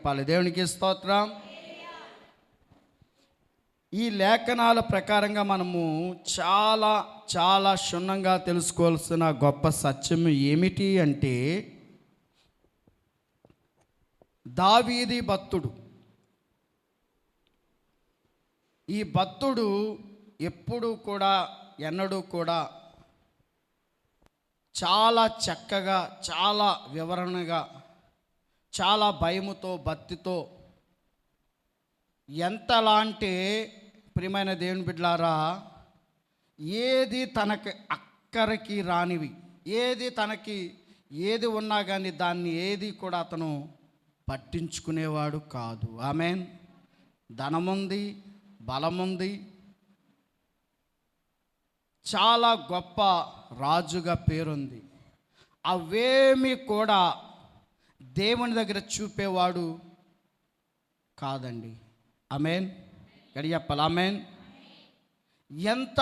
దేవునికి స్తోత్రం. ఈ లేఖనాల ప్రకారంగా మనము చాలా చాలా క్షుణ్ణంగా తెలుసుకోవాల్సిన గొప్ప సత్యం ఏమిటి అంటే, దావీదు భక్తుడు. ఈ భక్తుడు ఎప్పుడూ కూడా ఎన్నడూ కూడా చాలా చక్కగా, చాలా వివరణగా, చాలా భయముతో, భక్తితో, ఎంతలా అంటే ప్రియమైన దేవుని బిడ్డలారా, ఏది తనకి అక్కరికి రానివి, ఏది ఉన్నా కానీ దాన్ని ఏది కూడా అతను పట్టించుకునేవాడు కాదు. ఆమేన్. ధనముంది, బలముంది, చాలా గొప్ప రాజుగా పేరుంది. అవేమీ కూడా దేవుని దగ్గర చూపేవాడు కాదండి. ఆమేన్. గడియప్పలు ఆమేన్. ఎంత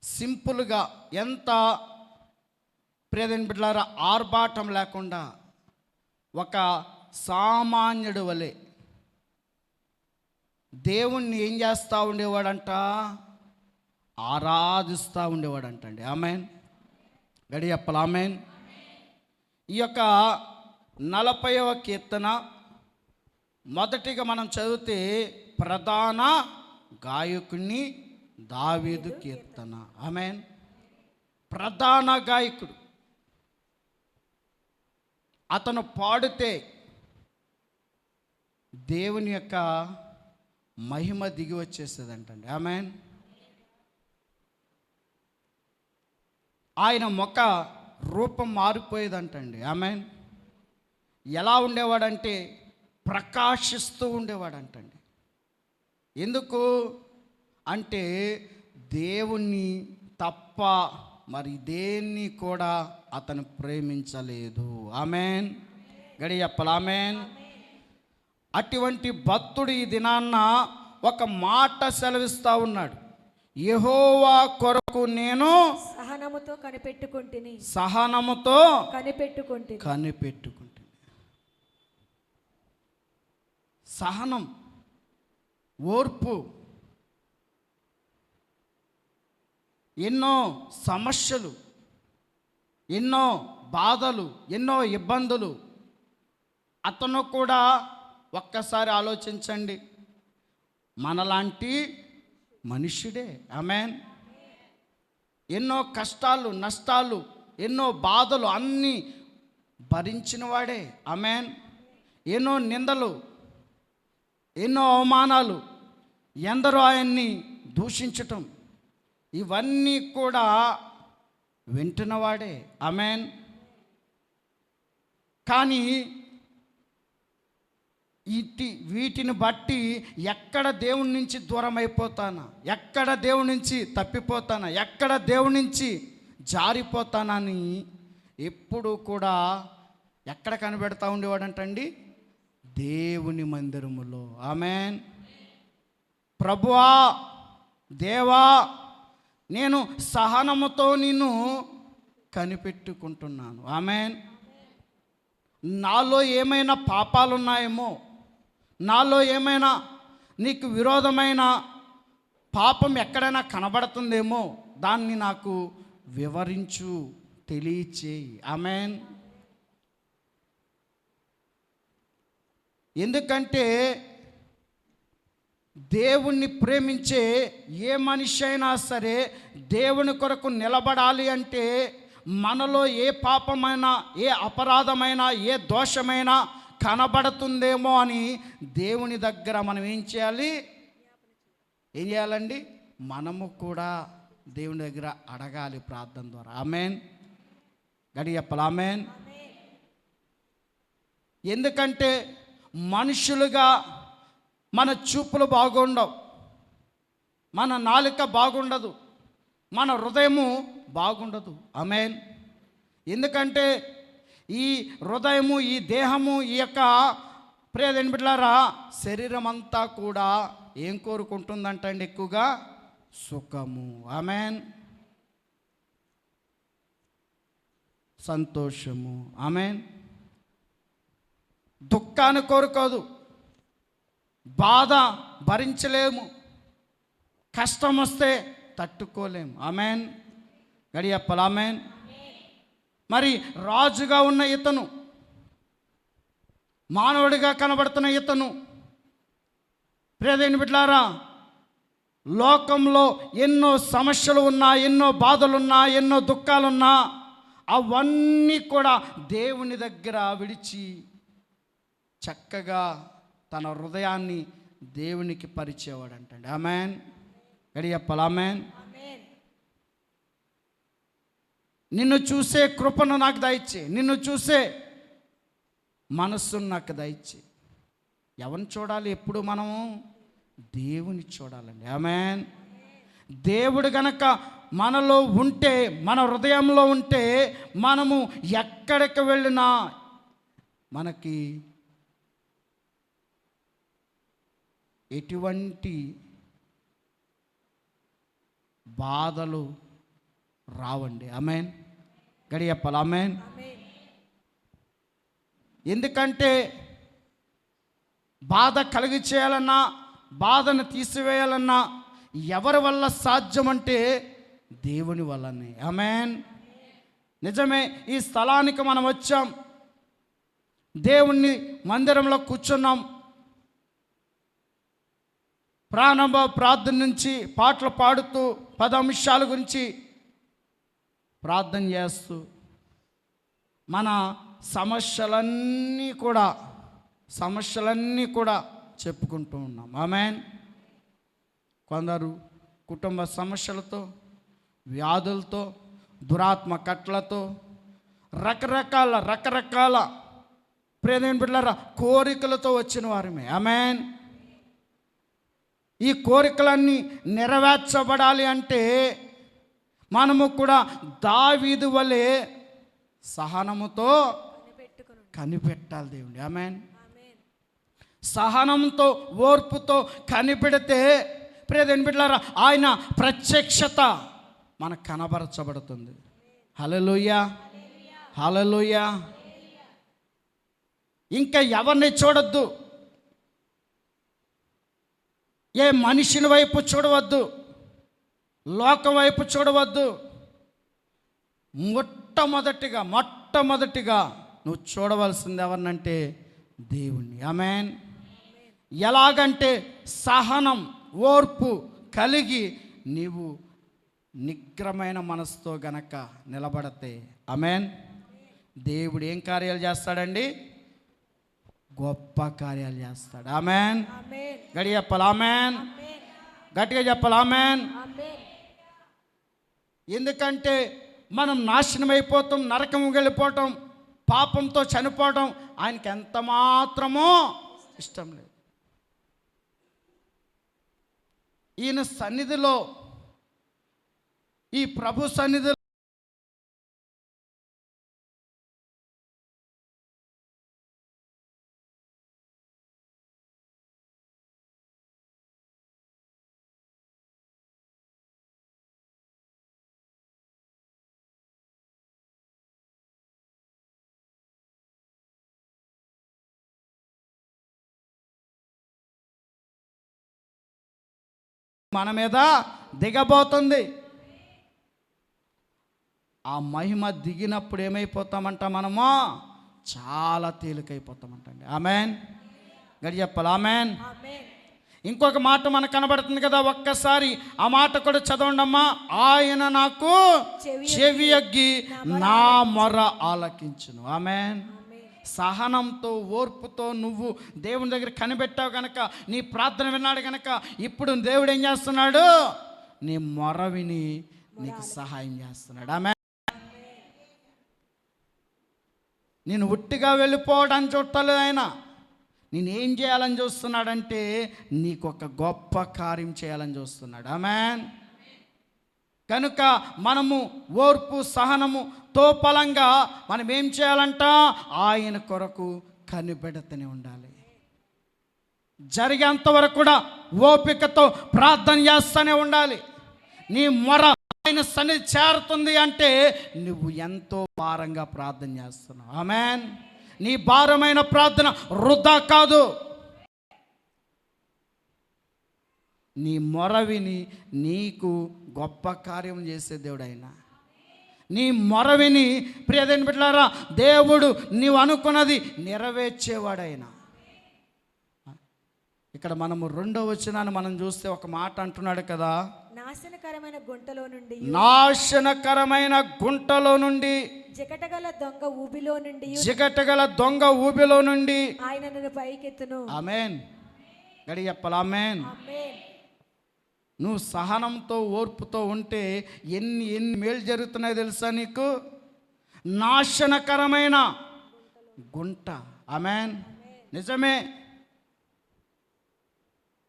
సింపుల్గా, ఎంత ప్రియదేవుని బిడ్డలారా ఆర్భాటం లేకుండా ఒక సామాన్యుడు వలె దేవుణ్ణి ఏం చేస్తూ ఉండేవాడంట? ఆరాధిస్తూ ఉండేవాడంటండి. ఆమేన్. గడియప్పలు ఆమేన్. ఈ యొక్క 40వ కీర్తన మొదటిగా మనం చదివితే ప్రధాన గాయకుని దావీదు కీర్తన. ఆమేన్. ప్రధాన గాయకుడు. అతను పాడితే దేవుని యొక్క మహిమ దిగి వచ్చేసేదంటండి. ఆమేన్. ఆయన ముఖ రూపం మారిపోయేదంటండి. ఆమేన్. ఎలా ఉండేవాడంటే ప్రకాశిస్తూ ఉండేవాడంటండి. ఎందుకు అంటే దేవుణ్ణి తప్ప మరి దేన్ని కూడా అతను ప్రేమించలేదు. ఆమేన్. గడియప్పలు ఆమేన్. అటువంటి భక్తుడు ఈ దినాన్న ఒక మాట సెలవిస్తూ ఉన్నాడు. యెహోవా కొరకు నేను సహనముతో కనిపెట్టుకుంటుని. సహనం, ఓర్పు. ఎన్నో సమస్యలు, ఎన్నో బాధలు, ఎన్నో ఇబ్బందులు. అతను కూడా ఒక్కసారి ఆలోచించండి, మనలాంటి మనుష్యుడే. ఆమేన్. ఎన్నో కష్టాలు, నష్టాలు, ఎన్నో బాధలు అన్నీ భరించిన వాడే. ఆమేన్. ఎన్నో నిందలు, ఎన్నో అవమానాలు, ఎందరో ఆయన్ని దూషించటం, ఇవన్నీ కూడా వింటున్నవాడే. ఆమేన్. కానీ వీటిని బట్టి ఎక్కడ దేవుని నుంచి దూరం అయిపోతానా, ఎక్కడ దేవుని నుంచి తప్పిపోతానా, ఎక్కడ దేవుని నుంచి జారిపోతానని ఎప్పుడు కూడా ఎక్కడ కనిపెడతా ఉండేవాడంటండి? దేవుని మందిరములో. ఆమేన్. ప్రభువా, దేవా, నేను సహనముతో నిన్ను కనిపెట్టుకుంటున్నాను. ఆమేన్. నాలో ఏమైనా పాపాలు ఉన్నాయేమో, నాలో ఏమైనా నీకు విరోధమైన పాపం ఎక్కడైనా కనబడుతుందేమో, దాన్ని నాకు వివరించు, తెలియచేయి. ఆమేన్. ఎందుకంటే దేవుణ్ణి ప్రేమించే ఏ మనిషి అయినా సరే దేవుని కొరకు నిలబడాలి అంటే మనలో ఏ పాపమైనా, ఏ అపరాధమైనా, ఏ దోషమైనా కనబడుతుందేమో అని దేవుని దగ్గర మనం ఏం చేయాలండి? మనము కూడా దేవుని దగ్గర అడగాలి ప్రార్థన ద్వారా. ఆమేన్. గడియప్పలు ఆమేన్. ఎందుకంటే మనుషులుగా మన చూపులు బాగుండవు, మన నాలుక బాగుండదు, మన హృదయము బాగుండదు. ఆమేన్. ఎందుకంటే ఈ హృదయము, ఈ దేహము, ఈ యొక్క ప్రియదేవుని బిడ్డలారా శరీరం అంతా కూడా ఏం కోరుకుంటుందంటండి? ఎక్కువగా సుఖము. ఆమేన్. సంతోషము. ఆమేన్. దుఃఖాన్ని కోరుకోదు, బాధ భరించలేము, కష్టం వస్తే తట్టుకోలేము. ఆమెన్. గడియప్పలు ఆమెన్. మరి రాజుగా ఉన్న ఇతను, మానవుడిగా కనబడుతున్న ఇతను, ప్రియదేని బిడ్డలారా, లోకంలో ఎన్నో సమస్యలు ఉన్నా, ఎన్నో బాధలున్నా, ఎన్నో దుఃఖాలున్నా అవన్నీ కూడా దేవుని దగ్గర విడిచి చక్కగా తన హృదయాన్ని దేవునికి పరిచేవాడు అంటండి. ఆమెన్. గడియప్పలు ఆమెన్. నిన్ను చూసే కృపను నాకు దయచే, నిన్ను చూసే మనస్సును నాకు దయచే. ఎవరిని చూడాలి ఎప్పుడు మనము? దేవుని చూడాలండి. ఆమెన్. దేవుడు గనక మనలో ఉంటే, మన హృదయంలో ఉంటే, మనము ఎక్కడికి వెళ్ళినా మనకి ఎటువంటి బాధలు రావండి. ఆమెన్. గడియప్పలు ఆమెన్. ఎందుకంటే బాధ కలిగి చేయాలన్నా, బాధను తీసివేయాలన్నా ఎవరి వల్ల సాధ్యమంటే దేవుని వల్లనే. ఆమెన్. నిజమే. ఈ స్థలానికి మనం వచ్చాం, దేవుణ్ణి మందిరంలో కూర్చున్నాం, ప్రారంభ ప్రార్థన నుంచి పాటలు పాడుతూ 10 అంశాల గురించి ప్రార్థన చేస్తూ మన సమస్యలన్నీ కూడా చెప్పుకుంటూ ఉన్నాం. ఆమెన్. కొందరు కుటుంబ సమస్యలతో, వ్యాధులతో, దురాత్మ కట్లతో, రకరకాల ప్రియమైన బిడ్డలారా కోరికలతో వచ్చిన వారమే. ఆమెన్. ఈ కోరికలన్నీ నెరవేర్చబడాలి అంటే మనము కూడా దావీదు వలె సహనముతో కనిపెట్టాలి దేవుడి. ఆమెన్. సహనంతో, ఓర్పుతో కనిపెడితే ప్రియమైన బిడ్డలారా ఆయన ప్రత్యక్షత మనకు కనబరచబడుతుంది. హల్లెలూయా, హల్లెలూయా. ఇంకా ఎవరిని చూడొద్దు, ఏ మనిషిని వైపు చూడవద్దు, లోకం వైపు చూడవద్దు. మొట్టమొదటిగా నువ్వు చూడవలసింది ఎవరినంటే దేవుణ్ణి. ఆమెన్. ఎలాగంటే సహనం, ఓర్పు కలిగి నీవు నిగ్రమైన మనసుతో గనక నిలబడితే, ఆమెన్, దేవుడు ఏం కార్యాలు చేస్తాడండి? గొప్ప కార్యాలు చేస్తాడు. ఆమెన్. గట్టిగా చెప్పాలి ఆమెన్. గట్టిగా చెప్పాలి ఆమెన్. ఎందుకంటే మనం నాశనం అయిపోతాం, నరకం వెళ్ళిపోవటం, పాపంతో చనిపోవడం ఆయనకి ఎంత మాత్రమో ఇష్టం లేదు. ఈయన సన్నిధిలో, ఈ ప్రభు సన్నిధిలో మన మీద దిగబోతుంది. ఆ మహిమ దిగినప్పుడు ఏమైపోతామంట? మనము చాలా తేలికైపోతామంటండి. ఆమెన్. గడి చెప్పాలి ఆమెన్. ఇంకొక మాట మనకు కనబడుతుంది కదా, ఒక్కసారి ఆ మాట కూడా చదవండి అమ్మా. ఆయన నాకు చెవియొగ్గి నా మొర ఆలకించును. ఆమెన్. సహనంతో, ఓర్పుతో నువ్వు దేవుని దగ్గర కనిపెట్టావు కనుక, నీ ప్రార్థన విన్నాడు కనుక, ఇప్పుడు దేవుడు ఏం చేస్తున్నాడు? నీ మొర విని నీకు సహాయం చేస్తున్నాడు. ఆమె నేను ఉట్టిగా వెళ్ళిపోవడానికి చూడలేదు ఆయన. నేనేం చేయాలని చూస్తున్నాడంటే నీకు ఒక గొప్ప కార్యం చేయాలని చూస్తున్నాడు. ఆమెన్. కనుక మనము ఓర్పు, సహనముతో ఫలంగా మనం ఏం చేయాలంట? ఆయన కొరకు కనిపెడుతూనే ఉండాలి. జరిగేంత వరకు కూడా ఓపికతో ప్రార్థన చేస్తూనే ఉండాలి. నీ మొర ఆయన సన్నిధి చేరుతుంది అంటే నువ్వు ఎంతో భారంగా ప్రార్థన చేస్తున్నావు. ఆమెన్. నీ భారమైన ప్రార్థన వృధా కాదు. నీ మొర విని నీకు గొప్ప కార్యం చేసే దేవుడు ఆయన. నీ మొర విని ప్రియదేని బిడ్డలారా, దేవుడు నీవు అనుకున్నది నెరవేర్చేవాడైనా. ఇక్కడ మనము 2వ వచనాన్ని మనం చూస్తే ఒక మాట అంటున్నాడు కదా, నాశనకరమైన గుంటలో నుండి, నాశనకరమైన గుంటలో నుండి, జిగటగల దొంగ ఊబిలో నుండి, జిగటగల దొంగ ఊబిలో నుండి ఆయన నన్ను పైకెత్తును. ఆమేన్. గడి చెప్పాలి ఆమేన్. ఆమేన్. నువ్వు సహనంతో ఓర్పుతో ఉంటే ఎన్ని మేలు జరుగుతున్నాయో తెలుసా నీకు? నాశనకరమైన గుంట. ఆమేన్. నిజమే.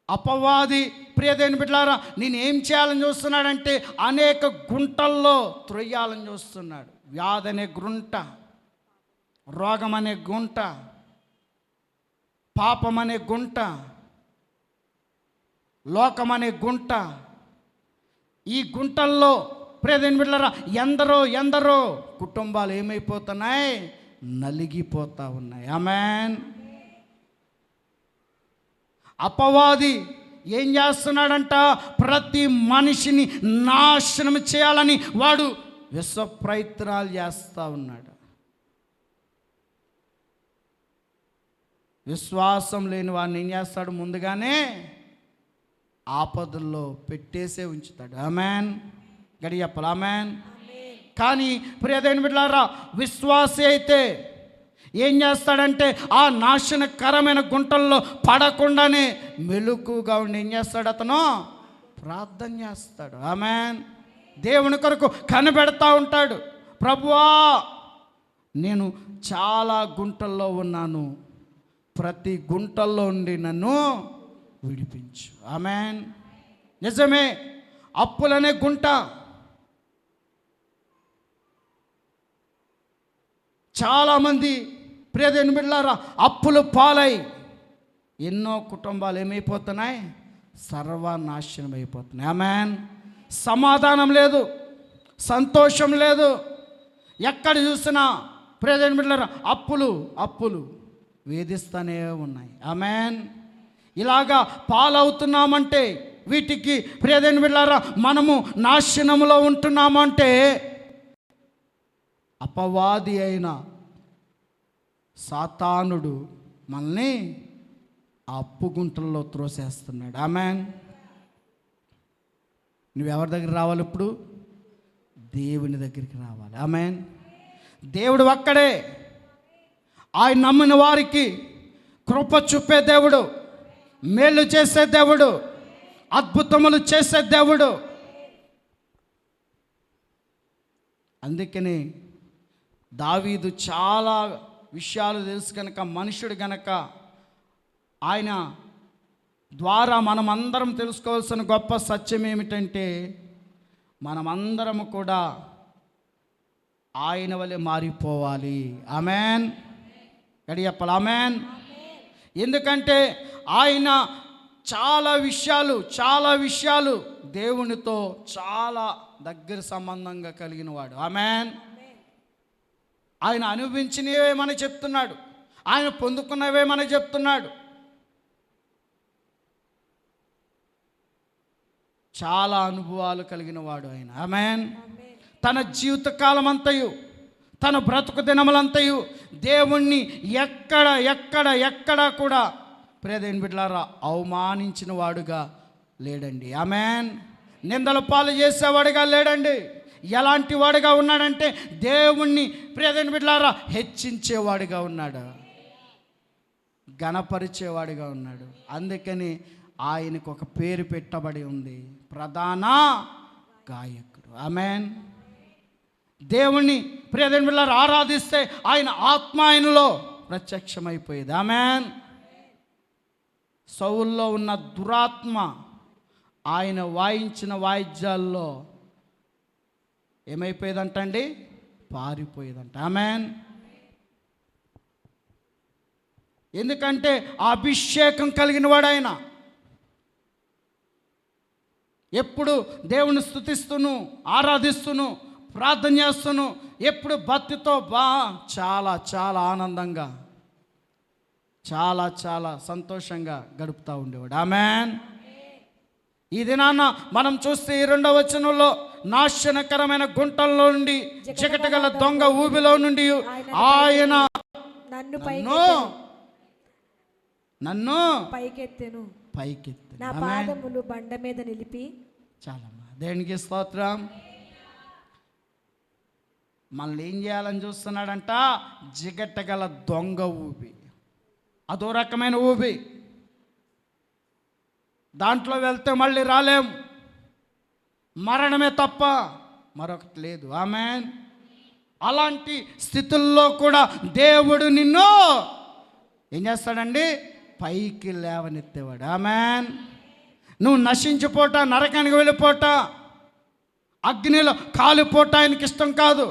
అపవాది ప్రియదేని బిడ్డలారా నేనేం చేయాలని చూస్తున్నాడంటే అనేక గుంటల్లో త్రొయ్యాలని చూస్తున్నాడు. వ్యాధి అనే గుంట, రోగం అనే గుంట, పాపం అనే గుంట, లోకం అనే గుంట. ఈ గుంటల్లో ప్రియదేని బిడ్డలారా ఎందరో కుటుంబాలు ఏమైపోతున్నాయి? నలిగిపోతా ఉన్నాయి. ఆమేన్. అపవాది ఏం చేస్తున్నాడంట? ప్రతి మనిషిని నాశనం చేయాలని వాడు విశ్వ ప్రయత్నాలు చేస్తూ ఉన్నాడు. విశ్వాసం లేని వాడిని ఏం చేస్తాడు? ముందుగానే ఆపదల్లో పెట్టేసే ఉంచుతాడు. ఆమేన్. గడి చెప్పాలి ఆమేన్. కానీ ప్రియదేని బిడ్డలారా, విశ్వాసి అయితే ఏం చేస్తాడంటే ఆ నాశనకరమైన గుంటల్లో పడకుండానే మెలకుగా ఉండి ఏం చేస్తాడు? అతను ప్రార్థన చేస్తాడు. ఆమేన్. దేవుని కొరకు కనిపెడతా ఉంటాడు. ప్రభువా, నేను చాలా గుంటల్లో ఉన్నాను, ప్రతి గుంటల్లో ఉండి నన్ను విడిపించు. ఆమేన్. నిజమే. అప్పులనే గుంట, చాలామంది ప్రియదేని బిడ్డలారా అప్పులు పాలై ఎన్నో కుటుంబాలు ఏమైపోతున్నాయి? సర్వనాశనం అయిపోతున్నాయి. ఆమేన్. సమాధానం లేదు, సంతోషం లేదు. ఎక్కడ చూసినా ప్రియదేని బిడ్డలారా అప్పులు వేధిస్తూనే ఉన్నాయి. ఆమేన్. ఇలాగా పాలవుతున్నామంటే, వీటికి ప్రియదేని బిడ్డలారా మనము నాశనంలో ఉంటున్నామంటే అపవాది అయిన సాతానుడు మనల్ని ఆ అప్పు గుంటల్లో త్రోసేస్తున్నాడు. ఆమేన్. నువ్వెవరి దగ్గర రావాలి? ఇప్పుడు దేవుని దగ్గరికి రావాలి. ఆమేన్. దేవుడు ఒక్కడే. ఆయన నమ్మిన వారికి కృప చూపే దేవుడు, మేలు చేసే దేవుడు, అద్భుతములు చేసే దేవుడు. అందుకని దావీదు చాలా విషయాలు తెలుసు కనుక, మనుషుడు గనక ఆయన ద్వారా మనమందరం తెలుసుకోవాల్సిన గొప్ప సత్యం ఏమిటంటే మనమందరం కూడా ఆయన వలె మారిపోవాలి. ఆమేన్. గడి చెప్పాలి ఆమేన్. ఎందుకంటే ఆయన చాలా విషయాలు దేవునితో చాలా దగ్గర సంబంధంగా కలిగిన వాడు. ఆమేన్. ఆయన అనుభవించినవే మనకు చెప్తున్నాడు, ఆయన పొందుకున్నవే మనకు చెప్తున్నాడు. చాలా అనుభవాలు కలిగిన వాడు ఆయన. ఆమేన్. తన జీవితకాలం అంతయు, తన బ్రతుకు దినములంతయు దేవుణ్ణి ఎక్కడ కూడా ప్రియదేని బిడ్డలారా అవమానించిన వాడుగా లేడండి. ఆమేన్. నిందల పాలు చేసేవాడుగా లేడండి. ఎలాంటి వాడుగా ఉన్నాడంటే దేవుణ్ణి ప్రియదేని బిడ్డలారా హెచ్చించేవాడుగా ఉన్నాడు, ఘనపరిచేవాడుగా ఉన్నాడు. అందుకని ఆయనకు ఒక పేరు పెట్టబడి ఉంది, ప్రధాన గాయకుడు. ఆమేన్. దేవుణ్ణి ప్రియదేని బిడ్డలారా ఆరాధిస్తే ఆయన ఆత్మ ఆయనలో ప్రత్యక్షమైపోయేది. ఆమేన్. సౌల్లో ఉన్న దురాత్మ ఆయన వాయించిన వాయిద్యాల్లో ఏమైపోయేదంటండి? పారిపోయేదంట. ఆమేన్. ఎందుకంటే ఆ అభిషేకం కలిగిన వాడు ఆయన. ఎప్పుడు దేవుని స్తుతిస్తూను, ఆరాధిస్తూను, ప్రార్థన చేస్తూను ఎప్పుడు భక్తితో చాలా చాలా ఆనందంగా, చాలా చాలా సంతోషంగా గడుపుతూ ఉండేవాడు. ఆమేన్. ఈ దినాన్న మనం చూస్తే ఈ 2వ వచనంలో నాశనకరమైన గుంటల్లో నుండి, చికటగల దొంగ ఊబిలో నుండి ఆయన నన్ను పైకెత్తెను, పైకెత్తెను. నా పాదములు బండ మీద నిలిపి. చాలమ్మా, దేవునికి స్తోత్రం. మనల్ని ఏం చేయాలని చూస్తున్నాడంట? జిగటగల దొంగ ఊబి, అదో రకమైన ఊబి. దాంట్లో వెళ్తే మళ్ళీ రాలేం, మరణమే తప్ప మరొకటి లేదు. ఆమేన్. అలాంటి స్థితుల్లో కూడా దేవుడు నిన్ను ఏం చేస్తాడండి? పైకి లేవనెత్తేవాడు. ఆమేన్. నువ్వు నశించిపోట, నరకానికి వెళ్ళిపోట, అగ్నిలో కాలిపోట ఆయనకి ఇష్టం కాదు.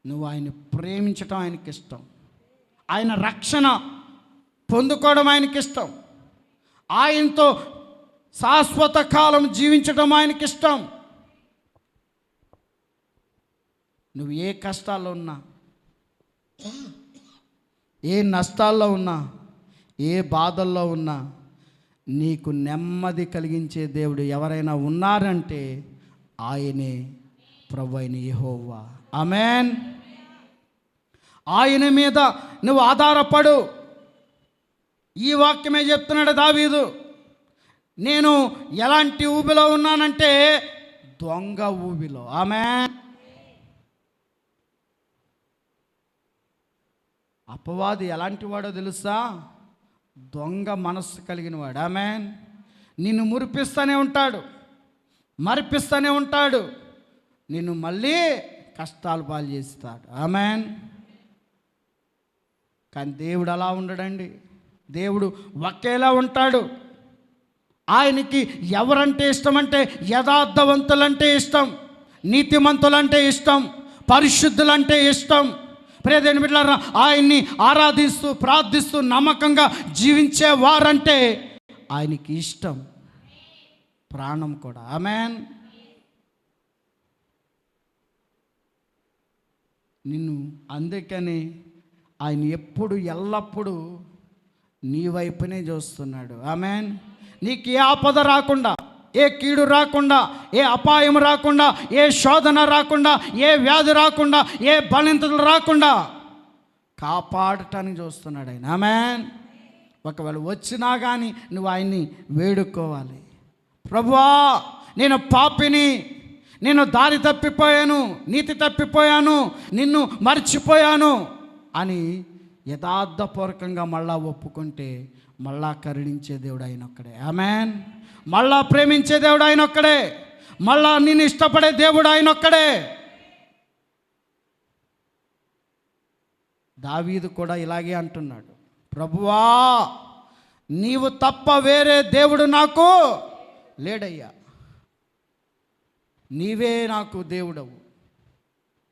నువ్వు ఆయన ప్రేమించటం ఆయనకి ఇష్టం, ఆయన రక్షణ పొందుకోవడం ఆయనకి ఇష్టం, ఆయనతో శాశ్వత కాలం జీవించడం ఆయనకి ఇష్టం. నువ్వు ఏ కష్టాల్లో ఉన్నా, ఏ నష్టాల్లో ఉన్నా, ఏ బాధల్లో ఉన్నా, నీకు నెమ్మది కలిగించే దేవుడు ఎవరైనా ఉన్నారంటే ఆయనే ప్రభువైన యెహోవా. ఆమేన్. ఆయన మీద నువ్వు ఆధారపడు. ఈ వాక్యమే చెప్తున్నాడు దావీదు. నేను ఎలాంటి ఊబిలో ఉన్నానంటే దొంగ ఊబిలో. ఆమేన్. అపవాది ఎలాంటి వాడో తెలుసా? దొంగ మనస్సు కలిగిన వాడు. ఆమేన్. నిన్ను మురిపిస్తూనే ఉంటాడు, మరిపిస్తూనే ఉంటాడు, నిన్ను మళ్ళీ కష్టాలు పాలు చేస్తాడు. ఆమేన్. కానీ దేవుడు అలా ఉండడండి. దేవుడు ఒకేలా ఉంటాడు. ఆయనకి ఎవరంటే ఇష్టం అంటే యథార్థవంతులంటే ఇష్టం, నీతిమంతులంటే ఇష్టం, పరిశుద్ధులంటే ఇష్టం. ప్రియదేవుని బిడ్డలారా, ఆయన్ని ఆరాధిస్తూ ప్రార్థిస్తూ నమ్మకంగా జీవించే వారంటే ఆయనకి ఇష్టం, ప్రాణం కూడా. ఆమేన్. నిన్ను అందుకని ఆయన ఎప్పుడు ఎల్లప్పుడూ నీ వైపునే చూస్తున్నాడు. ఆమేన్. నీకు ఏ ఆపద రాకుండా, ఏ కీడు రాకుండా, ఏ అపాయం రాకుండా, ఏ శోధన రాకుండా, ఏ వ్యాధి రాకుండా, ఏ బలహీనతలు రాకుండా కాపాడటానికి చూస్తున్నాడు ఆయన. ఆమేన్. ఒకవేళ వచ్చినా కానీ నువ్వు ఆయన్ని వేడుకోవాలి. ప్రభువా, నేను పాపిని, నేను దారి తప్పిపోయాను, నీతి తప్పిపోయాను, నిన్ను మర్చిపోయాను అని యథార్థపూర్వకంగా మళ్ళా ఒప్పుకుంటే మళ్ళా కరుణించే దేవుడు ఆయన ఒక్కడే. ఆమేన్. మళ్ళా ప్రేమించే దేవుడు ఆయన ఒక్కడే, మళ్ళా నిన్ను ఇష్టపడే దేవుడు ఆయన ఒక్కడే. దావీదు కూడా ఇలాగే అంటున్నాడు, ప్రభువా, నీవు తప్ప వేరే దేవుడు నాకు లేడయ్యా, నీవే నాకు దేవుడవు,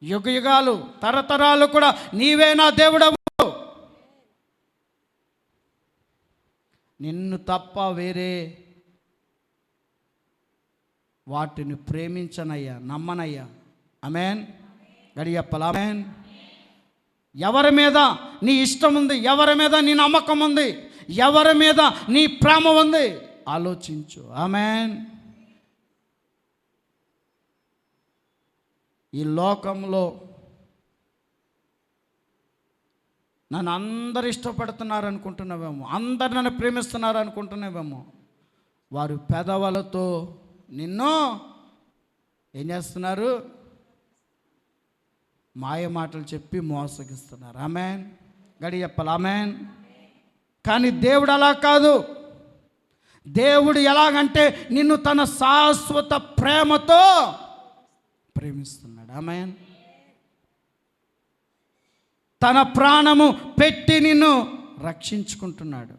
యుగ యుగాలు తరతరాలు కూడా నీవే నా దేవుడవు, నిన్ను తప్ప వేరే వాటిని ప్రేమించనయ్యా, నమ్మనయ్యా. ఆమేన్. గడియప్పల. ఆమేన్. ఎవరి మీద నీ ఇష్టం ఉంది, ఎవరి మీద నీ నమ్మకం ఉంది, ఎవరి మీద నీ ప్రేమ ఉంది, ఆలోచించు. ఆమేన్. ఈ లోకంలో నన్ను అందరు ఇష్టపడుతున్నారు అనుకుంటున్నావేమో, అందరు నన్ను ప్రేమిస్తున్నారు అనుకుంటున్నావేమో, వారు పెదవులతో నిన్ను ఏం చేస్తున్నారు? మాయ మాటలు చెప్పి మోసగిస్తున్నారు. ఆమేన్. గడియప్పల. ఆమేన్. కానీ దేవుడు అలా కాదు. దేవుడు ఎలాగంటే నిన్ను తన శాశ్వత ప్రేమతో ప్రేమిస్తున్నాడు. ఆమేన్. తన ప్రాణము పెట్టి నిన్ను రక్షించుకుంటున్నాడు.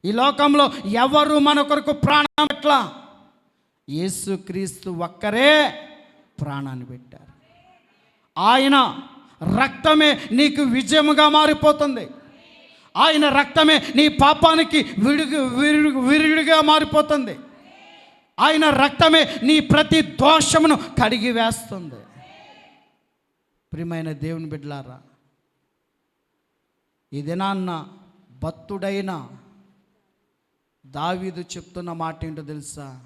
ఈ లోకంలో ఎవరు మన కొరకు ప్రాణం ఎట్లా? యేసుక్రీస్తు ఒక్కరే ప్రాణాన్ని పెట్టారు. ఆయన రక్తమే నీకు విజయముగా మారిపోతుంది. ఆయన రక్తమే నీ పాపానికి విరుగుడిగా మారిపోతుంది. ఆయన రక్తమే నీ ప్రతి దోషమును కడిగి వేస్తుంది. ప్రియమైన దేవుని బిడ్డలారా, ఈ దినాన్న భక్తుడైన దావీదు చెప్తున్న మాట ఏంటో తెలుసా?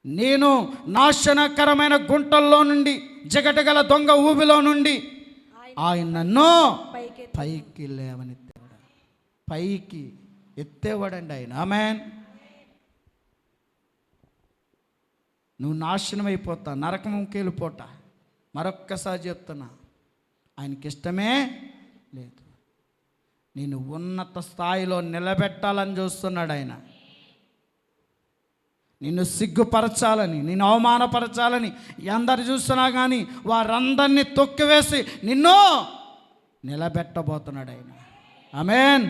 నేను నాశనకరమైన గుంటల్లో నుండి, జగటగల దొంగ ఊబిలో నుండి ఆయన నన్ను పైకి లేవనెత్తేవాడు. పైకి ఎత్తేవాడండి ఆయన. ఆమేన్. నువ్వు నాశనం అయిపోతా, నరకంకి వెళ్ళిపోతా. మరొక్కసారి చెప్తున్నా, ఆయనకి ఇష్టమే లేదు. నేను ఉన్నత స్థాయిలో నిలబెట్టాలని చూస్తున్నాడు ఆయన. నిన్ను సిగ్గుపరచాలని, నిన్ను అవమానపరచాలని ఎందరు చూస్తున్నా కానీ వారందరినీ తొక్కివేసి నిన్ను నిలబెట్టబోతున్నాడు ఆయన. ఆమేన్.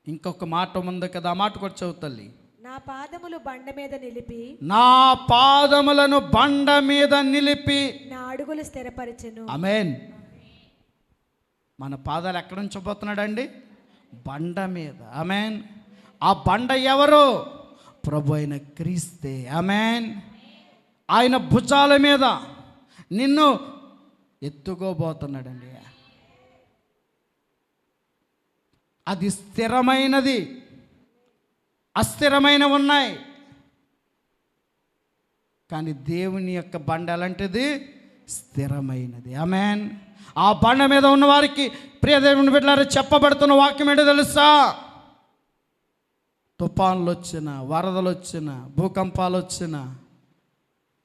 ఇంకొక మాట ఉంది కదా, ఆ మాట కూడా చదువుతల్లి. నా పాదములు బండ మీద నిలిపి, నా పాదములను బండ మీద నిలిపి నా అడుగులు స్థిరపరిచెను. ఆమేన్. మన పాదాలు ఎక్కడ ఉంచబోతున్నాడండి? బండ మీద. ఆమేన్. ఆ బండ ఎవరు? ప్రభు అయిన క్రీస్తే. ఆమేన్. ఆయన భుజాల మీద నిన్ను ఎత్తుకోబోతున్నాడండి. అది స్థిరమైనది, అస్థిరమైనవి ఉన్నాయి. కానీ దేవుని యొక్క బండ ఎలాంటిది? స్థిరమైనది. ఆమేన్. ఆ బండ మీద ఉన్న వారికి, ప్రియ దేవుని బిడ్డలారా, చెప్పబడుతున్న వాక్యం ఏంటో తెలుసా? తుఫాన్లు వచ్చిన, వరదలు వచ్చిన, భూకంపాలు వచ్చిన,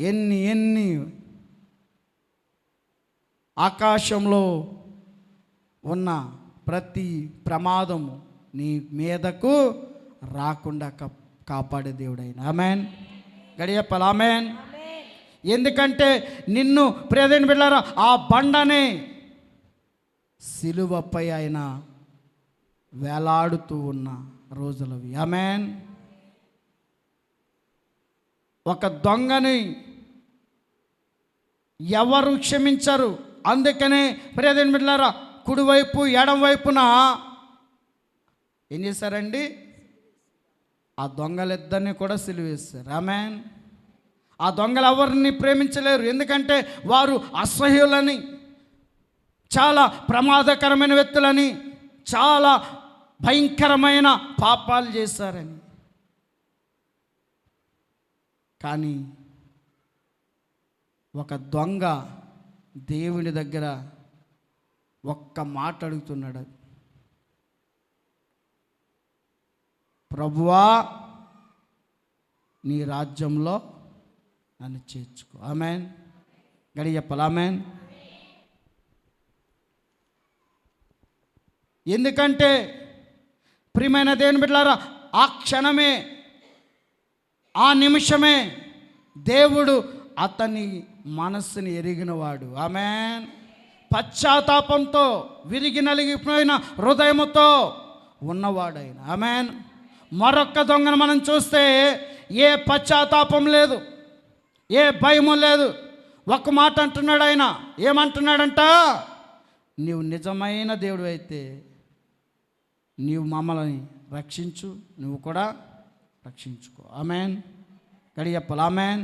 ఎన్ని ఆకాశంలో ఉన్న ప్రతి ప్రమాదము నీ మీదకు రాకుండా కాపాడే దేవుడైన. ఆమేన్. గడియప్పలు. ఆమేన్. ఎందుకంటే నిన్ను, ప్రియదేవుని బిడ్డలారా, ఆ బండనే సిలువపై ఆయన వేలాడుతూ ఉన్న రోజులవి. ఆమేన్. ఒక దొంగని ఎవరు క్షమించరు. అందుకనే ప్రియదేవుని బిడ్డలారా, కుడివైపు ఎడం వైపున ఏం చేశారండి? ఆ దొంగలిద్దరిని కూడా సిలువేశారు. ఆమేన్. ఆ దొంగలు ఎవరిని ప్రేమించలేరు. ఎందుకంటే వారు అసహ్యులని, చాలా ప్రమాదకరమైన వ్యక్తులని, చాలా భయంకరమైన పాపాలు చేశారని. కానీ ఒక దొంగ దేవుని దగ్గర ఒక్క మాట అడుగుతున్నాడు. ప్రభువా, నీ రాజ్యంలో నన్ను చేర్చుకో. ఆమేన్. గడి చెప్పాలి. ఆమేన్. ఎందుకంటే ప్రియమైన దేవుని బిడ్డలారా, ఆ క్షణమే, ఆ నిమిషమే దేవుడు అతని మనస్సుని ఎరిగినవాడు. ఆమేన్. పశ్చాత్తాపంతో విరిగి నలిగిపోయిన హృదయముతో ఉన్నవాడైన. ఆమేన్. మరొక్క దొంగను మనం చూస్తే ఏ పశ్చాత్తాపం లేదు, ఏ భయము లేదు. ఒక్క మాట అంటున్నాడు ఆయన. ఏమంటున్నాడంట? నీవు నిజమైన దేవుడు అయితే నీవు మమ్మల్ని రక్షించు, నువ్వు కూడా రక్షించుకో. ఆమేన్. గడి చెప్పాలి. ఆమేన్.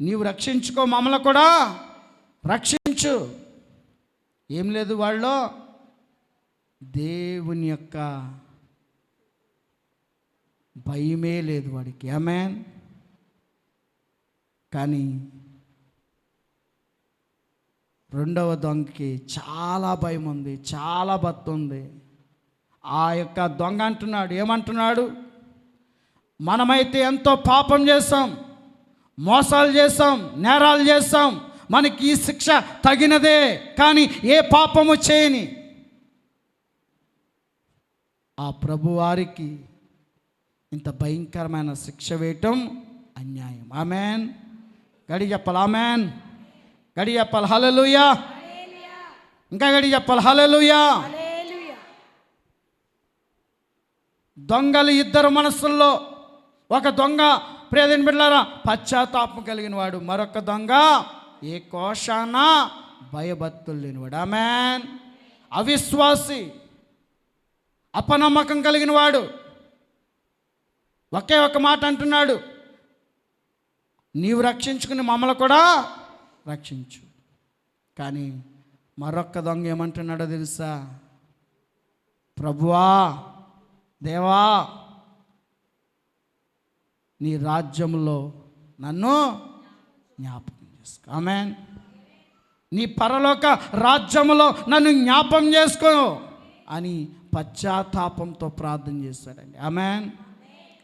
నీవు రక్షించుకో, మమ్మల్ని కూడా రక్షించు. ఏం లేదు వాళ్ళలో? దేవుని యొక్క భయమే లేదు వాడికి. ఆమేన్. కానీ రెండవ దొంగకి చాలా భయం ఉంది, చాలా భక్తి ఉంది. ఆ యొక్క దొంగ అంటున్నాడు, ఏమంటున్నాడు? మనమైతే ఎంతో పాపం చేస్తాం, మోసాలు చేస్తాం, నేరాలు చేస్తాం, మనకి ఈ శిక్ష తగినదే. కానీ ఏ పాపము చేయని ఆ ప్రభువారికి ఇంత భయంకరమైన శిక్ష వేయటం అన్యాయం. ఆమేన్. గడి చెప్పాలి. ఆమేన్. గడి చెప్పాలి. హల్లెలూయా. ఇంకా గడి చెప్పాలి. హల్లెలూయా. దొంగలు ఇద్దరు మనస్సుల్లో, ఒక దొంగ ప్రియదేవుని బిడ్డలారా పశ్చాత్తాపం కలిగిన వాడు, మరొక దొంగ ఏ కోశాన భయభక్తులు లేనివాడు. ఆమేన్. అవిశ్వాసి, అపనమ్మకం కలిగిన వాడు. ఒకే ఒక మాట అంటున్నాడు, నీవు రక్షించుకుని మమ్మల్ని కూడా రక్షించు. కానీ మరొక్క దొంగ ఏమంటున్నాడో తెలుసా? ప్రభువా, దేవా, నీ రాజ్యంలో నన్ను జ్ఞాపకం చేసుకో. ఆమేన్. నీ పరలోక రాజ్యములో నన్ను జ్ఞాపకం చేసుకో అని పశ్చాత్తాపంతో ప్రార్థన చేశాడండి. ఆమేన్.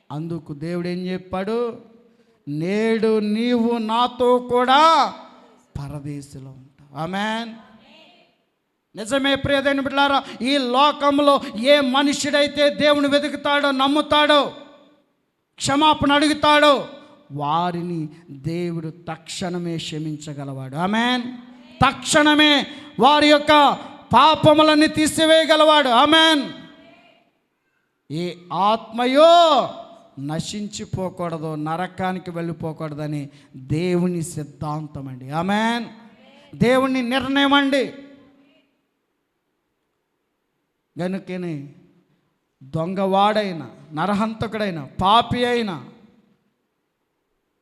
అందుకు దేవుడు ఏం చెప్పాడు? నేడు నీవు నాతో కూడా పరదేశంలో ఉంటావు. ఆమేన్. నిజమే ప్రియమైన బిడ్డలారా, ఈ లోకంలో ఏ మనుషుడైతే దేవుని వెతుకుతాడో, నమ్ముతాడో, క్షమాపణ అడుగుతాడో వారిని దేవుడు తక్షణమే క్షమించగలవాడు. ఆమేన్. తక్షణమే వారి యొక్క పాపములన్నీ తీసివేయగలవాడు. ఆమేన్. ఏ ఆత్మయో నశించిపోకూడదు, నరకానికి వెళ్ళిపోకూడదని దేవుని సిద్ధాంతం అండి. ఆమేన్. దేవుని నిర్ణయం అండి. గనుకనే దొంగవాడైన, నరహంతకుడైన, పాపి అయినా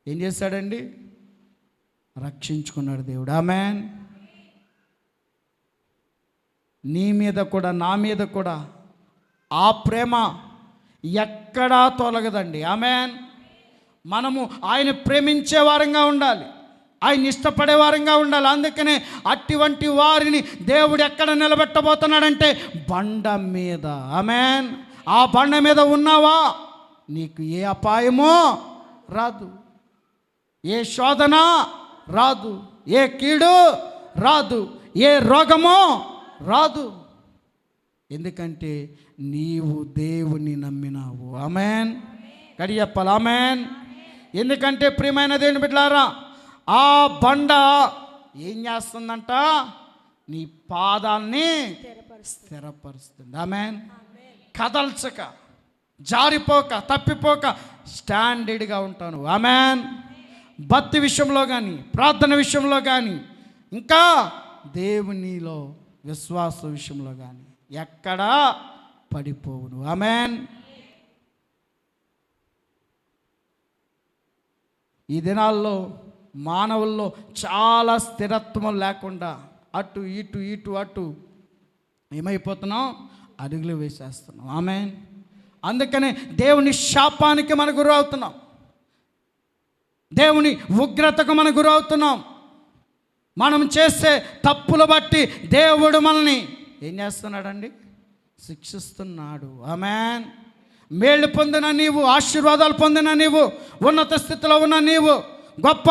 ఏం చేశాడండి? రక్షించుకున్నాడు దేవుడు. ఆమేన్. నీ మీద కూడా నా మీద కూడా ఆ ప్రేమ ఎక్కడా తొలగదండి. ఆమేన్. మనము ఆయన ప్రేమించే వారంగా ఉండాలి, ఆయన ఇష్టపడే వారంగా ఉండాలి. అందుకనే అటువంటి వారిని దేవుడు ఎక్కడ నిలబెట్టబోతున్నాడంటే బండ మీద. ఆమేన్. ఆ బండ మీద ఉన్నావా, నీకు ఏ అపాయమో రాదు, ఏ శోధన రాదు, ఏ కీడు రాదు, ఏ రోగమో రాదు. ఎందుకంటే నీవు దేవుని నమ్మినావు. ఆమేన్. గడి చెప్పాలి. ఆమేన్. ఎందుకంటే ప్రియమైన దేవుని బిడ్డలారా, ఆ బండ ఏం చేస్తుందంట? నీ పాదాల్ని స్థిరపరుస్తుంది. ఆమేన్. కదల్చక, జారిపోక, తప్పిపోక స్టాండర్డ్గా ఉంటాను. ఆమేన్. భక్తి విషయంలో కానీ, ప్రార్థన విషయంలో కానీ, ఇంకా దేవునిలో విశ్వాస విషయంలో కానీ ఎక్కడా పడిపోవును. ఆమేన్. ఈ దినాల్లో మానవుల్లో చాలా స్థిరత్వం లేకుండా అటు ఇటు ఇటు అటు ఏమైపోతున్నాం? అడుగులు వేసేస్తున్నాం. ఆమేన్. అందుకనే దేవుని శాపానికి మనం గురవుతున్నాం, దేవుని ఉగ్రతకు మనం గురవుతున్నాం. మనం చేసే తప్పులు బట్టి దేవుడు మనల్ని ఏం చేస్తున్నాడండి? శిక్షిస్తున్నాడు. ఆమేన్. మేళ్ళు పొందిన నీవు, ఆశీర్వాదాలు పొందిన నీవు, ఉన్నత స్థితిలో ఉన్న నీవు, గొప్ప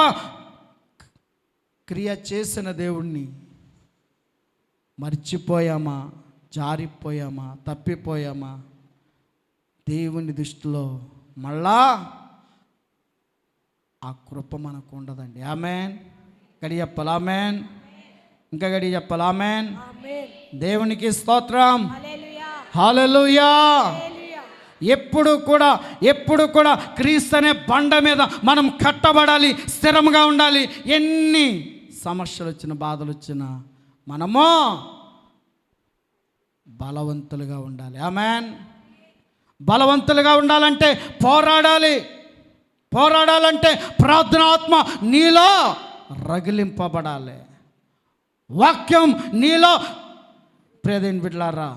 క్రియ చేసిన దేవుణ్ణి మర్చిపోయామా, జారిపోయామా, తప్పిపోయామా? దేవుని దృష్టిలో మళ్ళా ఆ కృప మనకు ఉండదండి. ఆమేన్. గడి చెప్పాలి. ఆమేన్. ఇంకా గడి చెప్పాలి. ఆమేన్. దేవునికి స్తోత్రం. హల్లెలూయా. ఎప్పుడు కూడా క్రీస్తు అనే బండ మీద మనం కట్టబడాలి, స్థిరంగా ఉండాలి. ఎన్ని సమస్యలు వచ్చినా, బాధలు వచ్చినా మనము బలవంతులుగా ఉండాలి. ఆమేన్. బలవంతులుగా ఉండాలంటే పోరాడాలంటే ప్రార్థనాత్మ నీలో రగిలింపబడాలి, వాక్యం నీలో ప్రియమైన బిడ్డలారా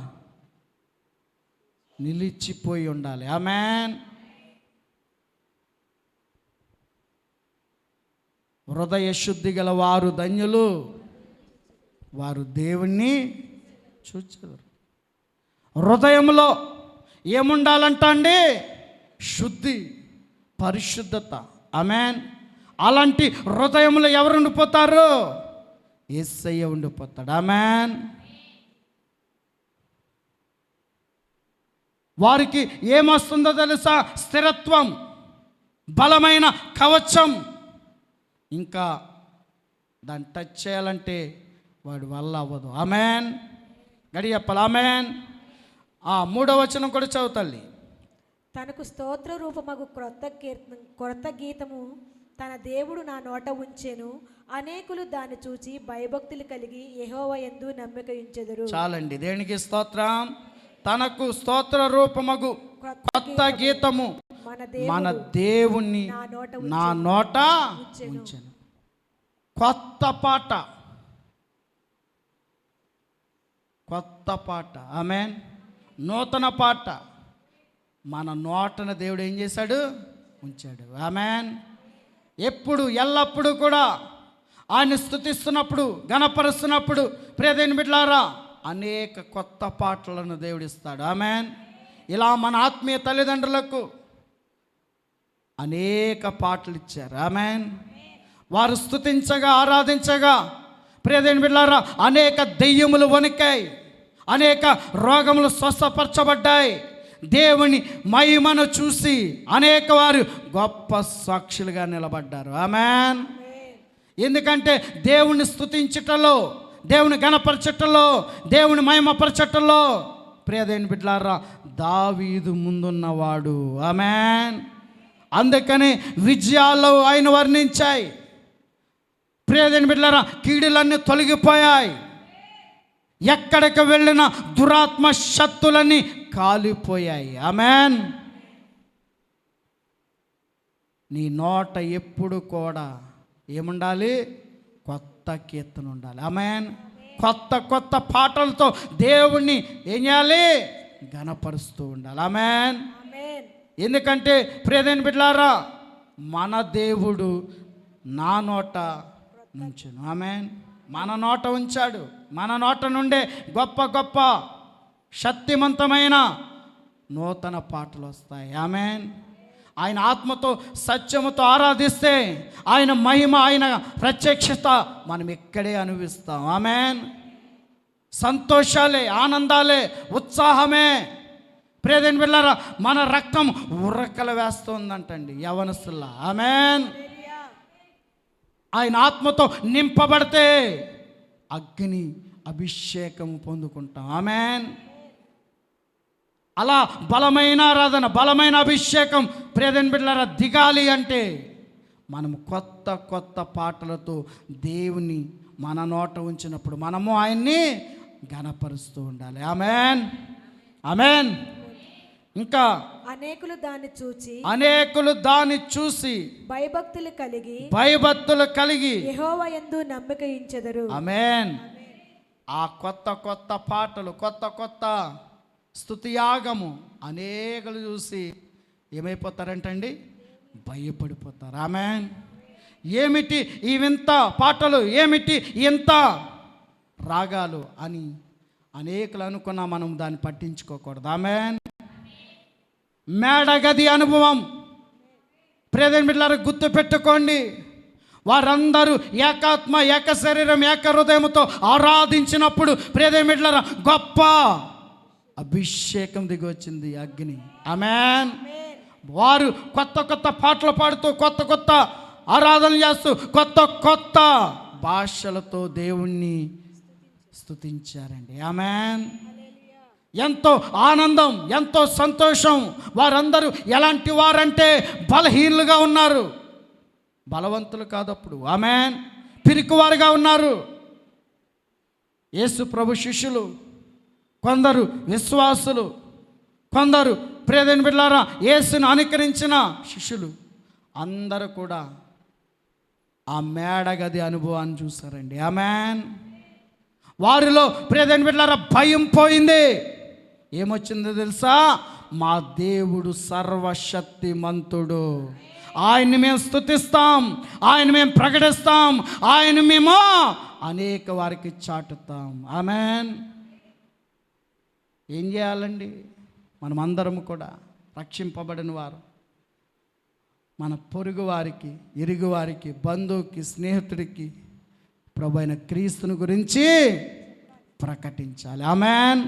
నిలిచిపోయి ఉండాలి. ఆమేన్. హృదయ శుద్ధి గల వారు ధన్యులు, వారు దేవుణ్ణి చూచెదరు. హృదయంలో ఏముండాలంట అండి? శుద్ధి, పరిశుద్ధత. ఆమేన్. అలాంటి హృదయంలో ఎవరు ఉండిపోతారు? యేసయ్య ఉండిపోతాడు. ఆమేన్. వారికి ఏమొస్తుందో తెలుసా? స్థిరత్వం, బలమైన కవచం. ఇంకా దాన్ని టచ్ చేయాలంటే వాడి వల్ల అవ్వదు. ఆమేన్. గడి చెప్పాలి. ఆమేన్. 3వ వచనం కూడా చదువుతల్లి. తనకు స్తోత్ర రూపమగు క్రొత్త గీతము తన దేవుడు నా నోట ఉంచెను. అనేకులు దాన్ని చూచి భయభక్తులు కలిగి యెహోవా యందు నమ్మిక ఉంచెదరు. చాలండి. దేనికి స్తోత్రం? తనకు స్తోత్ర రూపమగు కొత్త గీతము మన దేవుణ్ణి నా నోట ఉంచెను. కొత్త పాట, కొత్త పాట, ఆమేన్. నూతన పాట మన నోటన దేవుడు ఏం చేశాడు? ఉంచాడు. ఆమేన్. ఎప్పుడు ఎల్లప్పుడూ కూడా ఆయన స్తుతిస్తున్నప్పుడు, గణపరుస్తున్నప్పుడు ప్రియదేవుని బిడ్డలారా అనేక కొత్త పాటలను దేవుడిస్తాడు. ఆమేన్. ఇలా మన ఆత్మీయ తల్లిదండ్రులకు అనేక పాటలు ఇచ్చారు. ఆమేన్. వారు స్తుతించగా, ఆరాధించగా ప్రియదేవుని బిడ్డలారా అనేక దెయ్యములు వణికాయి, అనేక రోగములు స్వస్థపరచబడ్డాయి. దేవుని మహిమను చూసి అనేక వారు గొప్ప సాక్షులుగా నిలబడ్డారు. ఆమేన్. ఎందుకంటే దేవుని స్తుతించుటలో, దేవుని గణపరచటలో, దేవుని మహిమపరచటలో ప్రియదేవుని బిడ్డలారా దావీదు ముందున్నవాడు. ఆమేన్. అందుకని విజయాల్లో ఆయన వర్ణించాయి. ప్రియదేవుని బిడ్డలారా కీడులన్నీ తొలగిపోయాయి. ఎక్కడికి వెళ్ళిన దురాత్మ శక్తులన్నీ కాలిపోయాయి. ఆమేన్. నీ నోట ఎప్పుడు కూడా ఏముండాలి? కొత్త కీర్తన ఉండాలి. ఆమేన్. కొత్త కొత్త పాటలతో దేవుణ్ణి ఏం చేయాలి? ఘనపరుస్తూ ఉండాలి. ఆమేన్. ఎందుకంటే ప్రియదేవుని బిడ్డలారా మన దేవుడు నా నోట ఉంచెను. ఆమేన్. మన నోట ఉంచాడు. మన నోట నుండే గొప్ప గొప్ప శక్తివంతమైన నూతన పాటలు వస్తాయి. ఆమేన్. ఆయన ఆత్మతో సత్యముతో ఆరాధిస్తే ఆయన మహిమ, ఆయన ప్రత్యక్షత మనం ఇక్కడే అనుభవిస్తాం. ఆమేన్. సంతోషాలే, ఆనందాలే, ఉత్సాహమే. ప్రియదేవుని బిడ్డలారా మన రక్తం ఉరకలు వేస్తుందంటండి యవనస్తుల్లా. ఆమేన్. ఆయన ఆత్మతో నింపబడితే అగ్ని అభిషేకం పొందుకుంటాం. ఆమేన్. అలా బలమైన ఆరాధన, బలమైన అభిషేకం ప్రియదేవుని బిడ్డలారా దిగాలి అంటే మనం కొత్త కొత్త పాటలతో దేవుని మన నోట ఉంచినప్పుడు మనము ఆయన్ని ఘనపరుస్తూ ఉండాలి. ఆమేన్. ఆమేన్. ఇంకా అనేకులు దాన్ని చూచి భయభక్తులు కలిగి యెహోవా యందు నమ్మిక ఉంచెదరు. ఆమేన్. ఆ కొత్త కొత్త పాటలు, కొత్త కొత్త స్తుతియాగము అనేకులు చూసి ఏమైపోతారంటండి? భయపడిపోతారు. ఆమేన్. ఏమిటి ఈ వింత పాటలు, ఏమిటి ఇంత రాగాలు అని అనేకులు అనుకున్నా మనం దాన్ని పట్టించుకోకూడదు. ఆమేన్. మేడగది అనుభవం ప్రియదేవుని బిడ్డలారా గుర్తు పెట్టుకోండి. వారందరూ ఏకాత్మ, ఏక శరీరం, ఏక హృదయంతో ఆరాధించినప్పుడు ప్రియదేవుని బిడ్డలారా గొప్ప అభిషేకం దిగి వచ్చింది, అగ్ని. ఆమేన్. వారు కొత్త కొత్త పాటలు పాడుతూ, కొత్త కొత్త ఆరాధన చేస్తూ, కొత్త కొత్త భాషలతో దేవుణ్ణి స్తుతించారండి. ఆమేన్. ఎంతో ఆనందం, ఎంతో సంతోషం. వారందరూ ఎలాంటి వారంటే బలహీనులుగా ఉన్నారు, బలవంతులు కాదప్పుడు. ఆమేన్. పిరికివారుగా ఉన్నారు. యేసు ప్రభు శిష్యులు, కొందరు విశ్వాసులు, కొందరు ప్రియదేవుని బిడ్డలారా యేసును అనుకరించిన శిష్యులు అందరూ కూడా ఆ మేడగది అనుభవాన్ని చూసారండి. ఆమేన్. వారిలో ప్రియదేవుని బిడ్డలారా భయం పోయింది. ఏమొచ్చిందో తెలుసా? మా దేవుడు సర్వశక్తిమంతుడు, ఆయన్ని మేము స్తుతిస్తాం, ఆయన మేము ప్రకటిస్తాం, ఆయన మేము అనేక వారికి చాటుతాం. ఆమేన్. ఏం చేయాలండి? మనమందరము కూడా రక్షింపబడిన వారు మన పొరుగు వారికి, ఇరుగు వారికి, బంధువుకి, స్నేహితుడికి ప్రభువైన క్రీస్తుని గురించి ప్రకటించాలి. ఆమేన్.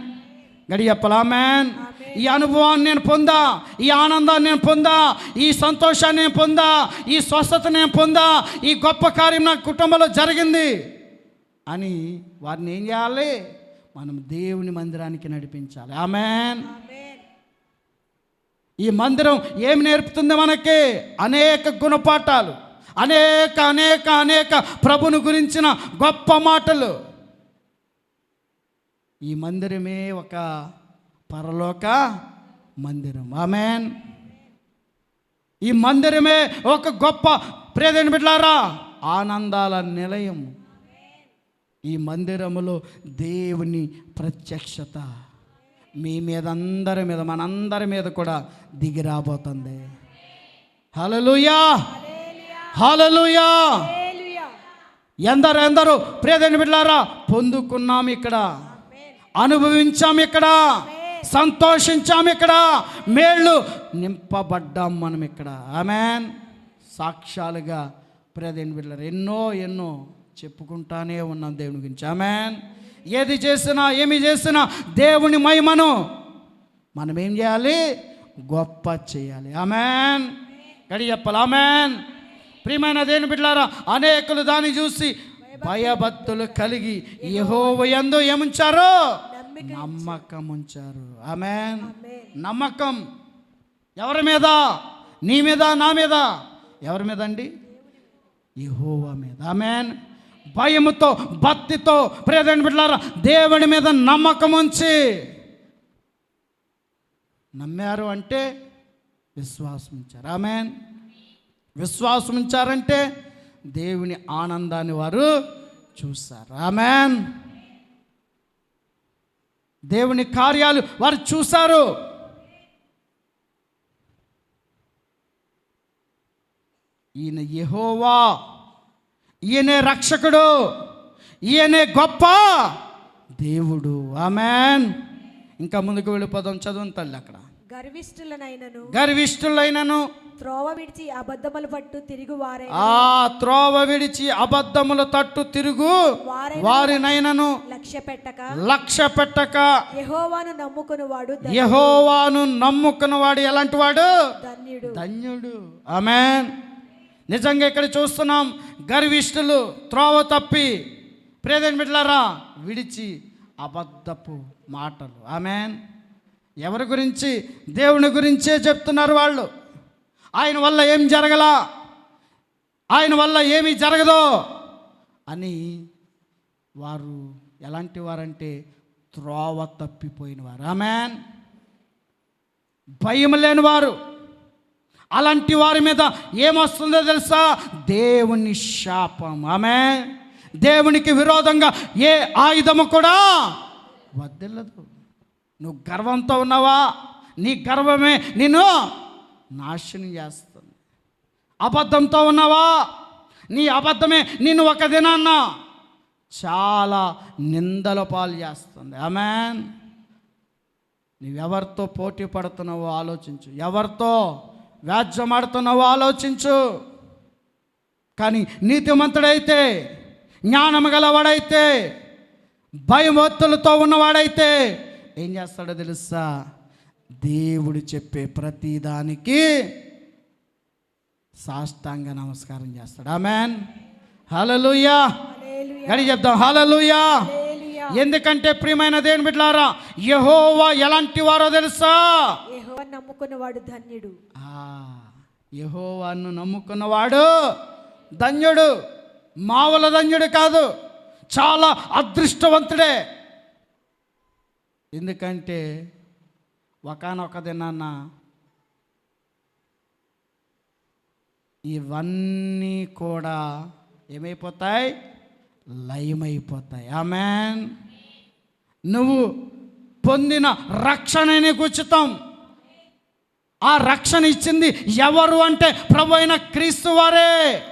గడి చెప్పాలి. ఆమేన్. ఈ అనుభవాన్ని నేను పొందా, ఈ ఆనందాన్ని నేను పొందా, ఈ సంతోషాన్ని నేను పొందా, ఈ స్వస్థత నేను పొందా, ఈ గొప్ప కార్యం నా కుటుంబంలో జరిగింది అని వారిని ఏం చేయాలి? మనం దేవుని మందిరానికి నడిపించాలి. ఆమేన్. ఈ మందిరం ఏమి నేర్పుతుంది మనకి? అనేక గుణపాఠాలు, అనేక అనేక అనేక ప్రభుని గురించిన గొప్ప మాటలు. ఈ మందిరమే ఒక పరలోక మందిరం. ఆమేన్. ఈ మందిరమే ఒక గొప్ప ప్రియమైన బిడ్డలారా ఆనందాల నిలయం. ఈ మందిరములో దేవుని ప్రత్యక్షత మీ మీద అందరి మీద మనందరి మీద కూడా దిగి రాబోతుంది. హల్లెలూయా, హల్లెలూయా. ఎందరు ప్రియమైన బిడ్డలారా పొందుకున్నాం ఇక్కడ, అనుభవించాం ఇక్కడ, సంతోషించాం ఇక్కడ, మేళ్ళు నింపబడ్డాం మనం ఇక్కడ. ఆమేన్. సాక్ష్యాలుగా ప్రియమైన బిడ్డలారా ఎన్నో చెప్పుకుంటానే ఉన్నాం దేవుని గురించి. ఆమేన్. ఏది చేసినా ఏమి చేసినా దేవుని మహిమను మనం ఏం చేయాలి? గొప్ప చేయాలి. ఆమేన్. గడి చెప్పాలి. ఆమేన్. ప్రియమైన దేవుని బిడ్డలారా అనేకులు దాన్ని చూసి భయభక్తులు కలిగి యెహోవా యందు ఏముంచారు? నమ్మకం ఉంచారు. ఆమేన్. నమ్మకం ఎవరి మీద? నీ మీద, నా మీద. ఎవరి మీద అండి? యెహోవా మీద. ఆమేన్. భయముతో భక్తితో ప్రియమైన బిడ్డలారా దేవుడి మీద నమ్మకం ఉంచి నమ్మారు అంటే విశ్వాసం ఉంచారు. ఆమేన్. విశ్వాసం ఉంచారంటే దేవుని ఆనందాన్ని వారు చూస్తారు. ఆమేన్. దేవుని కార్యాలు వారు చూశారు. ఈయన యెహోవా, ఈయనే రక్షకుడు, ఈయనే గొప్ప దేవుడు. ఆమేన్. ఇంకా ముందుకు వెళ్ళిపోదాం. చదువును తల్లి. అక్కడ గర్విష్ఠులైనను త్రోవ విడిచి అబద్ధములు పట్టు తిరుగు వారే త్రోవ విడిచి అబద్ధములు తట్టు తిరుగు వారినైనను లక్ష్య పెట్టక యెహోవాను నమ్ముకున్నవాడు ఎలాంటి వాడు? ధన్యుడు. ఆమేన్. నిజంగా ఇక్కడ చూస్తున్నాం గర్విష్ఠులు త్రోవ తప్పి ప్రియమైన బిడ్డలారా విడిచి అబద్ధపు మాటలు. ఆమేన్. ఎవరి గురించి? దేవుని గురించే చెప్తున్నారు వాళ్ళు. ఆయన వల్ల ఏం జరగలా, ఆయన వల్ల ఏమీ జరగదో అని వారు ఎలాంటి వారంటే త్రోవ తప్పిపోయిన వారు. ఆమేన్. భయం లేని వారు. అలాంటి వారి మీద ఏమొస్తుందో తెలుసా? దేవుని శాపం. ఆమేన్. దేవునికి విరోధంగా ఏ ఆయుధము కూడా వదిలదు. నువ్వు గర్వంతో ఉన్నావా? నీ గర్వమే నిన్ను నాశనం చేస్తుంది. అబద్ధంతో ఉన్నావా? నీ అబద్ధమే నిన్ను ఒక దినాన్న చాలా నిందల పాలు చేస్తుంది. ఆమేన్. నువ్వెవరితో పోటీ పడుతున్నావో ఆలోచించు, ఎవరితో వ్యాజ్యమాడుతున్నావో ఆలోచించు. కానీ నీతిమంతుడైతే, జ్ఞానం గలవాడైతే, భయభక్తులతో ఉన్నవాడైతే ఏం చేస్తాడో తెలుసా? దేవుడు చెప్పే ప్రతిదానికి సాష్టాంగ నమస్కారం చేస్తాడు. ఆమేన్. హల్లెలూయా. గడి చెప్దాం. హల్లెలూయా. ఎందుకంటే ప్రియమైన దేవుని బిడ్డలారా యెహోవా ఎలాంటి వారో తెలుసా? యెహోవాను నమ్ముకున్నవాడు ధన్యుడు. యెహోవాను నమ్ముకున్నవాడు ధన్యుడు. మామూలు ధన్యుడు కాదు, చాలా అదృష్టవంతుడే. ఎందుకంటే ఒకానొక దినాన్న ఇవన్నీ కూడా ఏమైపోతాయి? లయమైపోతాయి. ఆమేన్. నువ్వు పొందిన రక్షణ నీకు ఉచితం. ఆ రక్షణ ఇచ్చింది ఎవరు అంటే ప్రభు అయిన క్రీస్తు వారే.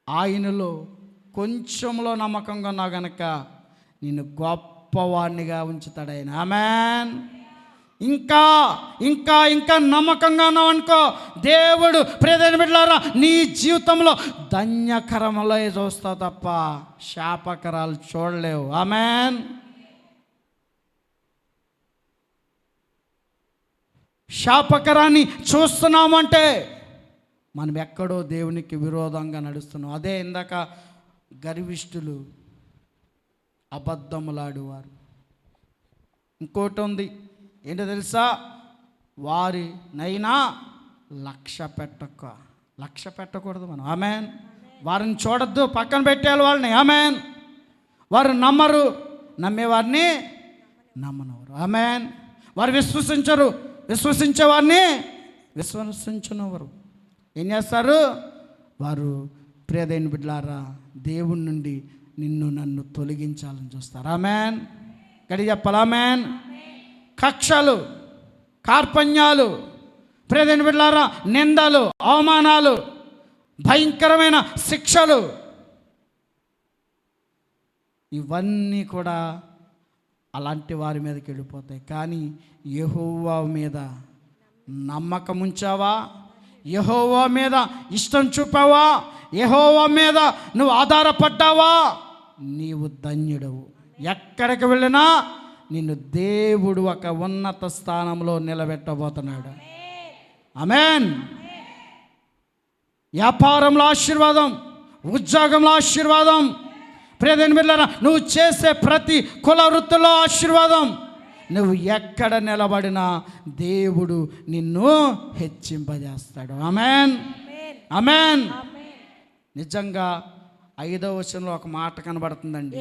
ఆయనలో కొంచెంలో నమ్మకంగా ఉన్నావు గనక నిన్ను గొప్పవాడినిగా ఉంచుతాడు ఆయన. ఆమేన్. ఇంకా ఇంకా ఇంకా నమ్మకంగా ఉన్నావు అనుకో, దేవుడు ప్రియమైన బిడ్డలారా నీ జీవితంలో ధన్యకరములే చూస్తావు తప్ప శాపకరాలు చూడలేవు. ఆమేన్. శాపకరాన్ని చూస్తున్నామంటే మనం ఎక్కడో దేవునికి విరోధంగా నడుస్తున్నాం. అదే ఇందాక గర్విష్ఠులు, అబద్ధములాడువారు. ఇంకోటి ఉంది, ఏంటో తెలుసా? వారినైనా లక్ష్య పెట్టకూడదు మనం. ఆమేన్. వారిని చూడొద్దు, పక్కన పెట్టేయాలి వాళ్ళని. ఆమేన్. వారు నమ్మరు, నమ్మేవారిని నమ్మనవరు. ఆమేన్. వారు విశ్వసించరు, విశ్వసించేవారిని విశ్వసించున్నవారు ఏం చేస్తారు? వారు ప్రియదైన బిడ్డలారా దేవుని నుండి నిన్ను నన్ను తొలగించాలని చూస్తారు. ఆమెన్. గడి చెప్పాలి ఆమెన్. కక్షలు, కార్పణ్యాలు, ప్రియదైన బిడ్డలారా నిందలు, అవమానాలు, భయంకరమైన శిక్షలు, ఇవన్నీ కూడా అలాంటి వారి మీదకి వెళ్ళిపోతాయి. కానీ యెహోవా మీద నమ్మకం ఉంచావా? యెహోవా మీద ఇష్టం చూపావా? యెహోవా మీద నువ్వు ఆధారపడ్డావా? నీవు ధన్యుడవు. ఎక్కడికి వెళ్ళినా నిన్ను దేవుడు ఒక ఉన్నత స్థానంలో నిలబెట్టబోతున్నాడు. ఆమేన్. వ్యాపారంలో ఆశీర్వాదం, ఉద్యోగంలో ఆశీర్వాదం, ప్రియమైన బిడ్డలారా నువ్వు చేసే ప్రతి కుల వృత్తిలో ఆశీర్వాదం. నువ్వు ఎక్కడ నిలబడినా దేవుడు నిన్ను హెచ్చింపజేస్తాడు. ఆమేన్, ఆమేన్. నిజంగా 5వ వచనంలో ఒక మాట కనబడుతుందండి.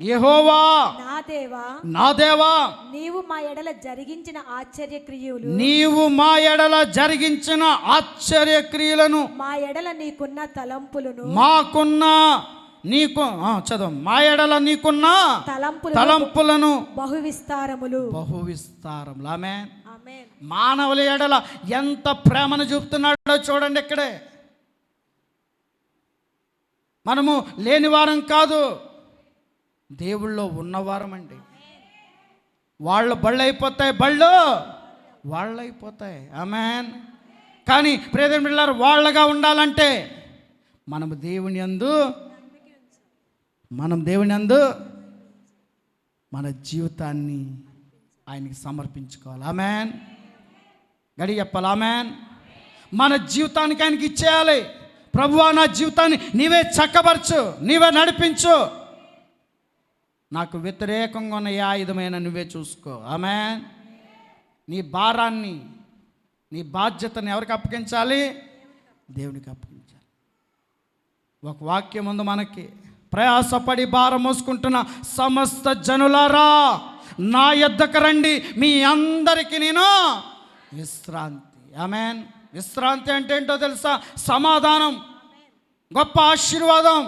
యెహోవా నా దేవా నీవు మా ఎడల జరిగించిన ఆశ్చర్యక్రియలు, నీవు మా ఎడల జరిగించిన ఆశ్చర్యక్రియలను, మా ఎడల నీకున్న తలంపులను, మాకున్న నీకు చదువు మా ఎడల నీకున్న తలంపులను బహువిస్తారములు. ఆమేన్. మానవుల ఎడల ఎంత ప్రేమను చూపుతున్నాడో చూడండి. ఇక్కడే మనము లేనివారం కాదు, దేవుళ్ళో ఉన్నవారం అండి. వాళ్ళు బళ్ళు అయిపోతాయి, బళ్ళు వాళ్ళు అయిపోతాయి. ఆమేన్. కానీ ప్రియమైన బిడ్డలారా వాళ్ళగా ఉండాలంటే మనము దేవుని యందు మన జీవితాన్ని ఆయనకి సమర్పించుకోవాలి. ఆమేన్. గడి చెప్పాలి ఆమేన్. మన జీవితానికి ఆయనకి ఇచ్చేయాలి. ప్రభువా నా జీవితాన్ని నీవే చక్కబరచు, నీవే నడిపించు, నాకు వ్యతిరేకంగా ఉన్న ఏ ఆయుధమైన నువ్వే చూసుకో. ఆమేన్. నీ భారాన్ని, నీ బాధ్యతను ఎవరికి అప్పగించాలి? దేవునికి అప్పగించాలి. ఒక వాక్యం ఉంది మనకి, ప్రయాసపడి భారం మోసుకుంటున్న సమస్త జనులారా నా యొద్దకు రండి, మీ అందరికీ నేను విశ్రాంతి. ఆమేన్. విశ్రాంతి అంటే ఏంటో తెలుసా? సమాధానం, గొప్ప ఆశీర్వాదం.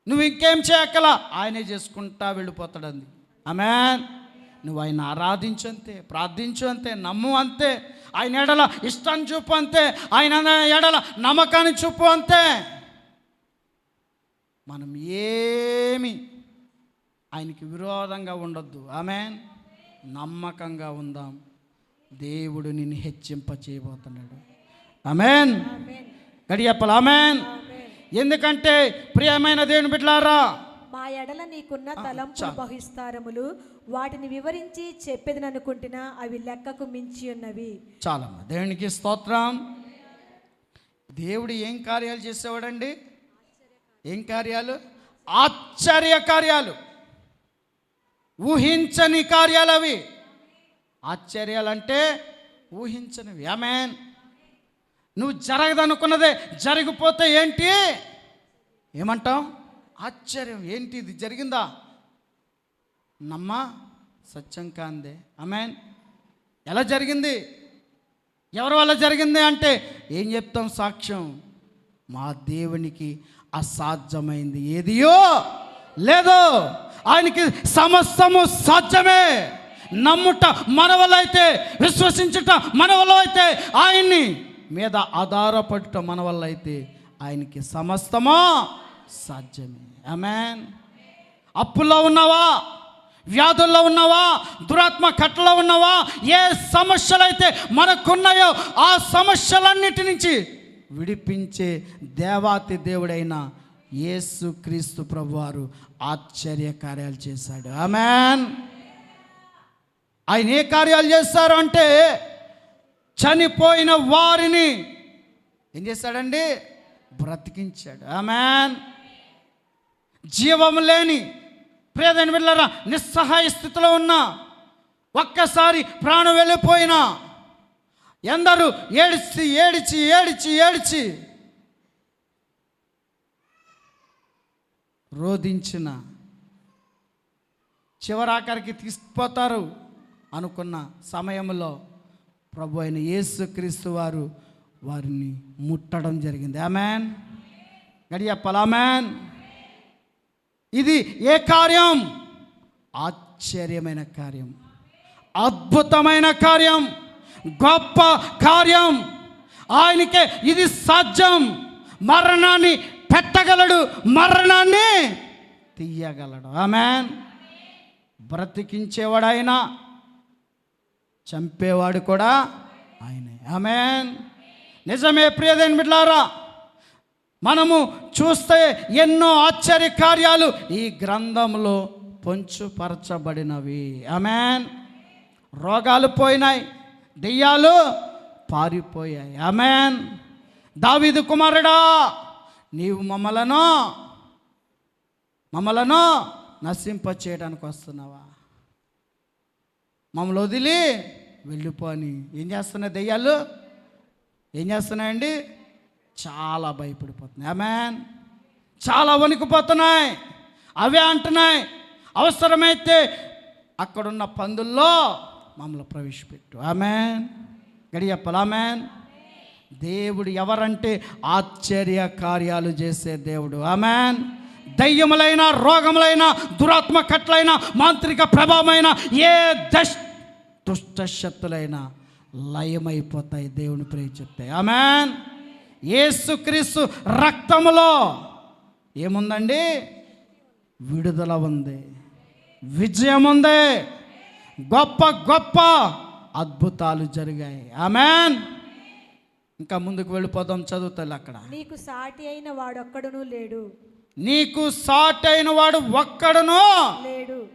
నువ్వు ఇంకేం చేయక్కల, ఆయనే చేసుకుంటా వెళ్ళిపోతాడంది. ఆమేన్. నువ్వు ఆయన ఆరాధించు అంతే, ప్రార్థించు అంతే, నమ్ము అంతే, ఆయన ఎడల ఇష్టాన్ని చూపు అంతే, ఆయన ఎడల నమ్మకాన్ని చూపు అంతే. మనం ఏమి ఆయనకి విరోధంగా ఉండొద్దు. ఆమేన్. నమ్మకంగా ఉందాం. దేవుడు నిన్ను హెచ్చింప చేయబోతున్నాడు. ఆమేన్. గడి చెప్పాలి ఆమేన్. ఎందుకంటే ప్రియమైన దేవుని బిడ్డలారా మా ఎడల నీకున్న తలంపులు బహువిస్తారములు, వాటిని వివరించి చెప్పేది అనుకుంటున్నా అవి లెక్కకు మించి ఉన్నవి. చాలమ్మా, దేవునికి స్తోత్రం. దేవుడు ఏం కార్యాలు చేసేవాడండి? ఏం కార్యాలు? ఆశ్చర్య కార్యాలు, ఊహించని కార్యాలు. అవి ఆశ్చర్యాలంటే ఊహించనివి. ఆమేన్. నువ్వు జరగదనుకున్నదే జరిగిపోతే ఏంటి ఏమంటావు? ఆశ్చర్యం. ఏంటి ఇది జరిగిందా? నమ్మా సత్యం కాందే. ఆమేన్. ఎలా జరిగింది? ఎవరి వల్ల జరిగింది అంటే ఏం చెప్తాం? సాక్ష్యం. మా దేవునికి అసాధ్యమైంది ఏదియో లేదు, ఆయనకి సమస్తము సాధ్యమే. నమ్ముట మన వల్ల అయితే, విశ్వసించుట మన వల్ల అయితే, ఆయన్ని మీద ఆధారపడుట మన వల్ల అయితే ఆయనకి సమస్తమో సాధ్యమే. ఆమేన్. అప్పుల్లో ఉన్నావా, వ్యాధుల్లో ఉన్నావా, దురాత్మ కట్టలో ఉన్నావా, ఏ సమస్యలు అయితే మనకున్నాయో ఆ సమస్యలన్నిటి నుంచి విడిపించే దేవాతి దేవుడైన యేసుక్రీస్తు ప్రభువారు ఆశ్చర్య కార్యాలు చేశాడు. ఆమేన్. ఆయన ఏ కార్యాలు చేస్తారు అంటే చనిపోయిన వారిని ఏం చేశాడండి? బ్రతికించాడు. ఆమేన్. జీవం లేని ప్రియమైన బిడ్డలారా నిస్సహాయ స్థితిలో ఉన్న, ఒక్కసారి ప్రాణం వెళ్ళిపోయినా, ఎందరూ ఏడిచి ఏడిచి ఏడిచి ఏడిచి రోధించిన, చివరాఖరికి తీసుకుపోతారు అనుకున్న సమయంలో ప్రభు అయిన యేసుక్రీస్తు వారు వారిని ముట్టడం జరిగింది. ఆమెన్. గడి చెప్పాలి ఆమెన్. ఇది ఏ కార్యం? ఆశ్చర్యమైన కార్యం, అద్భుతమైన కార్యం, గొప్ప కార్యం. ఆయనకే ఇది సాధ్యం. మరణాన్ని పెట్టగలడు, మరణాన్ని తీయగలడు. ఆమెన్. బ్రతికించేవాడు ఆయన, చంపేవాడు కూడా ఆయనే. ఆమెన్. నిజమే ప్రియమైన బిడ్డలారా, మనము చూస్తే ఎన్నో ఆశ్చర్య కార్యాలు ఈ గ్రంథంలో పొంచుపరచబడినవి. ఆమెన్. రోగాలు పోయినాయి, దెయ్యాలు పారిపోయాయి. ఆమెన్. దావీదు కుమారుడా, నీవు మమ్మలను నశింప చేయడానికి వస్తున్నావా? మమ్మల్ని వదిలి వెళ్ళిపోని. ఏం చేస్తున్నాయి దెయ్యాలు? ఏం చేస్తున్నాయండి? చాలా భయపడిపోతున్నాయి. ఆమెన్. చాలా వణికిపోతున్నాయి. అవే అంటున్నాయి, అవసరమైతే అక్కడున్న పందుల్లో మమ్మల్ని ప్రవేశపెట్టు. ఆమెన్. గడి చెప్పాలి ఆమెన్. దేవుడు ఎవరంటే ఆశ్చర్య కార్యాలు చేసే దేవుడు. ఆమెన్. దయ్యములైన, రోగములైన, దురాత్మ కట్లైన, మాంత్రిక ప్రభావమైన ఏ దుష్ట శక్తులైనా లయమైపోతాయి దేవుని ప్రేమ చెప్తాయి. ఆమెన్. యేసుక్రీస్తు రక్తములో ఏముందండి? విడుదల ఉంది, విజయం ఉంది, గొప్ప గొప్ప అద్భుతాలు జరిగాయి. ఆమెన్. ఇంకా ముందుకు వెళ్ళిపోదాం, చదువుతాను అక్కడ. నీకు సాటి అయిన వాడొక్కడును లేడు. నీకు సాటి అయిన వాడు ఒక్కడును లేడు.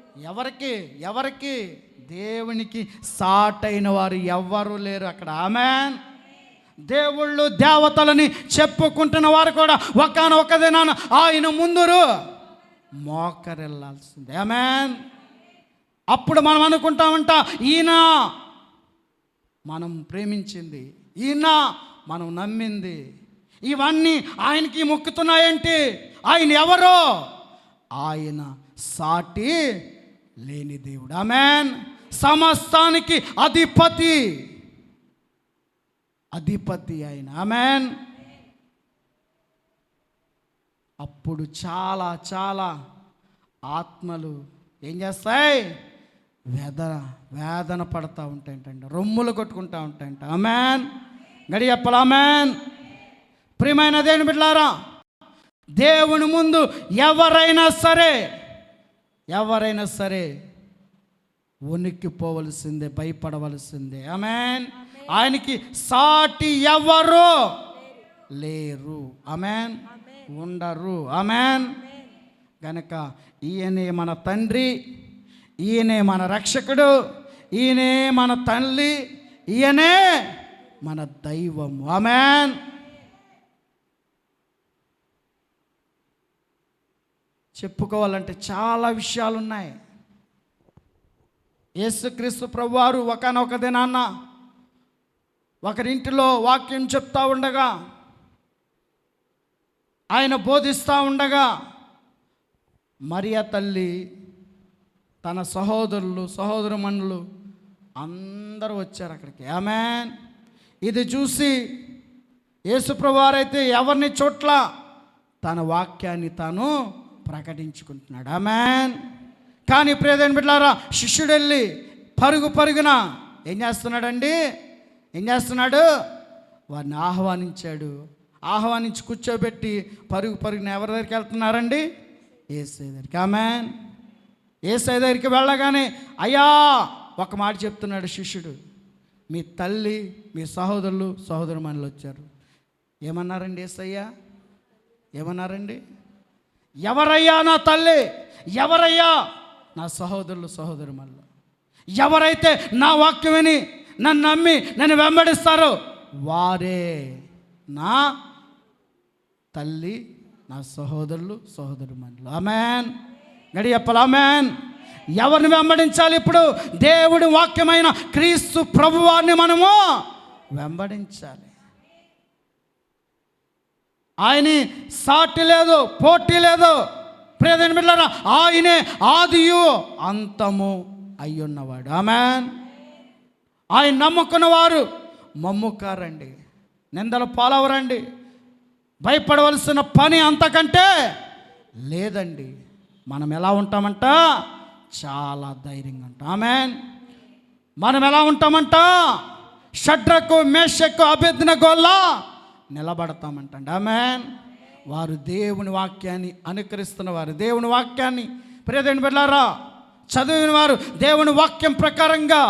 ఎవరికి? దేవునికి సాటైన వారు ఎవ్వరూ లేరు అక్కడ. ఆమెన్. దేవుళ్ళు దేవతలని చెప్పుకుంటున్న వారు కూడా ఒకానొక దినాన ఆయన ముందురు మోకరిల్లాల్సిందే. ఆమెన్. అప్పుడు మనం అనుకుంటామంట, ఈయన మనం ప్రేమించింది, ఈయన మనం నమ్మింది, ఇవన్నీ ఆయనకి మొక్కుతున్నాయేంటి? ఆయన ఎవరో? ఆయన సాటి లేని దేవుడు. ఆమెన్. సమస్తానికి అధిపతి ఆయన. ఆమెన్. అప్పుడు చాలా చాలా ఆత్మలు ఏం చేస్తాయి? వేదన పడతా ఉంటాయంట, రొమ్ములు కొట్టుకుంటా ఉంటాయంట. ఆమెన్. గడి చెప్పాలి ఆమెన్. ప్రియమైన దేవుని బిడ్డలారా, దేవుని ముందు ఎవరైనా సరే వణికిపోవలసిందే, భయపడవలసిందే. ఆమెన్. ఆయనకి సాటి ఎవరు లేరు. ఆమెన్. ఉండరు. ఆమెన్. గనక ఈయనే మన తండ్రి, ఈయనే మన రక్షకుడు, ఈయనే మన తల్లి, ఈయనే మన దైవము. ఆమెన్. చెప్పుకోవాలంటే చాలా విషయాలు ఉన్నాయి. యేసుక్రీస్తు ప్రభువారు ఒకానొక దినాన్న ఒకరింటిలో వాక్యం చెప్తా ఉండగా, ఆయన బోధిస్తూ ఉండగా, మరియ తల్లి, తన సహోదరుమణులు అందరూ వచ్చారు అక్కడికి. ఆమెన్. ఇది చూసి యేసుప్రభువారైతే ఎవరిని చోట్ల తన వాక్యాన్ని తాను ప్రకటించుకుంటున్నాడు. ఆమెన్. కానీ ప్రియమైన బిడ్డలారా, శిష్యుడు వెళ్ళి పరుగున ఏం చేస్తున్నాడు? వారిని ఆహ్వానించి కూర్చోబెట్టి పరుగున ఎవరి దగ్గరికి వెళ్తున్నారండి? యేసయ్య దగ్గరికి. ఆమెన్. యేసయ్య దగ్గరికి వెళ్ళగానే, అయ్యా ఒక మాట చెప్తున్నాడు శిష్యుడు, మీ తల్లి, మీ సహోదరుమణులు వచ్చారు. ఏమన్నారండి యేసయ్య? ఏమన్నారండి? ఎవరయ్యా నా తల్లి, ఎవరయ్యా నా సహోదరుమణులు? ఎవరైతే నా వాక్యం విని నన్ను నమ్మి నన్ను వెంబడిస్తారో వారే నా తల్లి, నా సహోదరుమణులు. ఆమెన్. గడి చెప్పాలి ఆమెన్. ఎవరిని వెంబడించాలి ఇప్పుడు? దేవుడి వాక్యమైన క్రీస్తు ప్రభువారిని మనము వెంబడించాలి. ఆయన సాటి లేదు, పోటీ లేదు. ప్రియమైన బిడ్డలారా, ఆయనే ఆదియు అంతము అయ్యున్నవాడు. ఆమెన్. ఆయన నమ్ముకున్న వారు మమ్ముకారండి, నిందలు పాలవరండి. భయపడవలసిన పని అంతకంటే లేదండి. మనం ఎలా ఉంటామంట? చాలా ధైర్యంగా ఉంటాం. ఆమేన్. మనం ఎలా ఉంటామంట? షడ్రకు, మేషకు, అబేద్నెగోలా నిలబడతామంటండి. ఆమేన్. వారు దేవుని వాక్యాన్ని అనుకరిస్తున్న వారు, దేవుని వాక్యాన్ని ప్రియదేవుని బిడ్డలారా చదివిన వారు, దేవుని వాక్యం ప్రకారంగా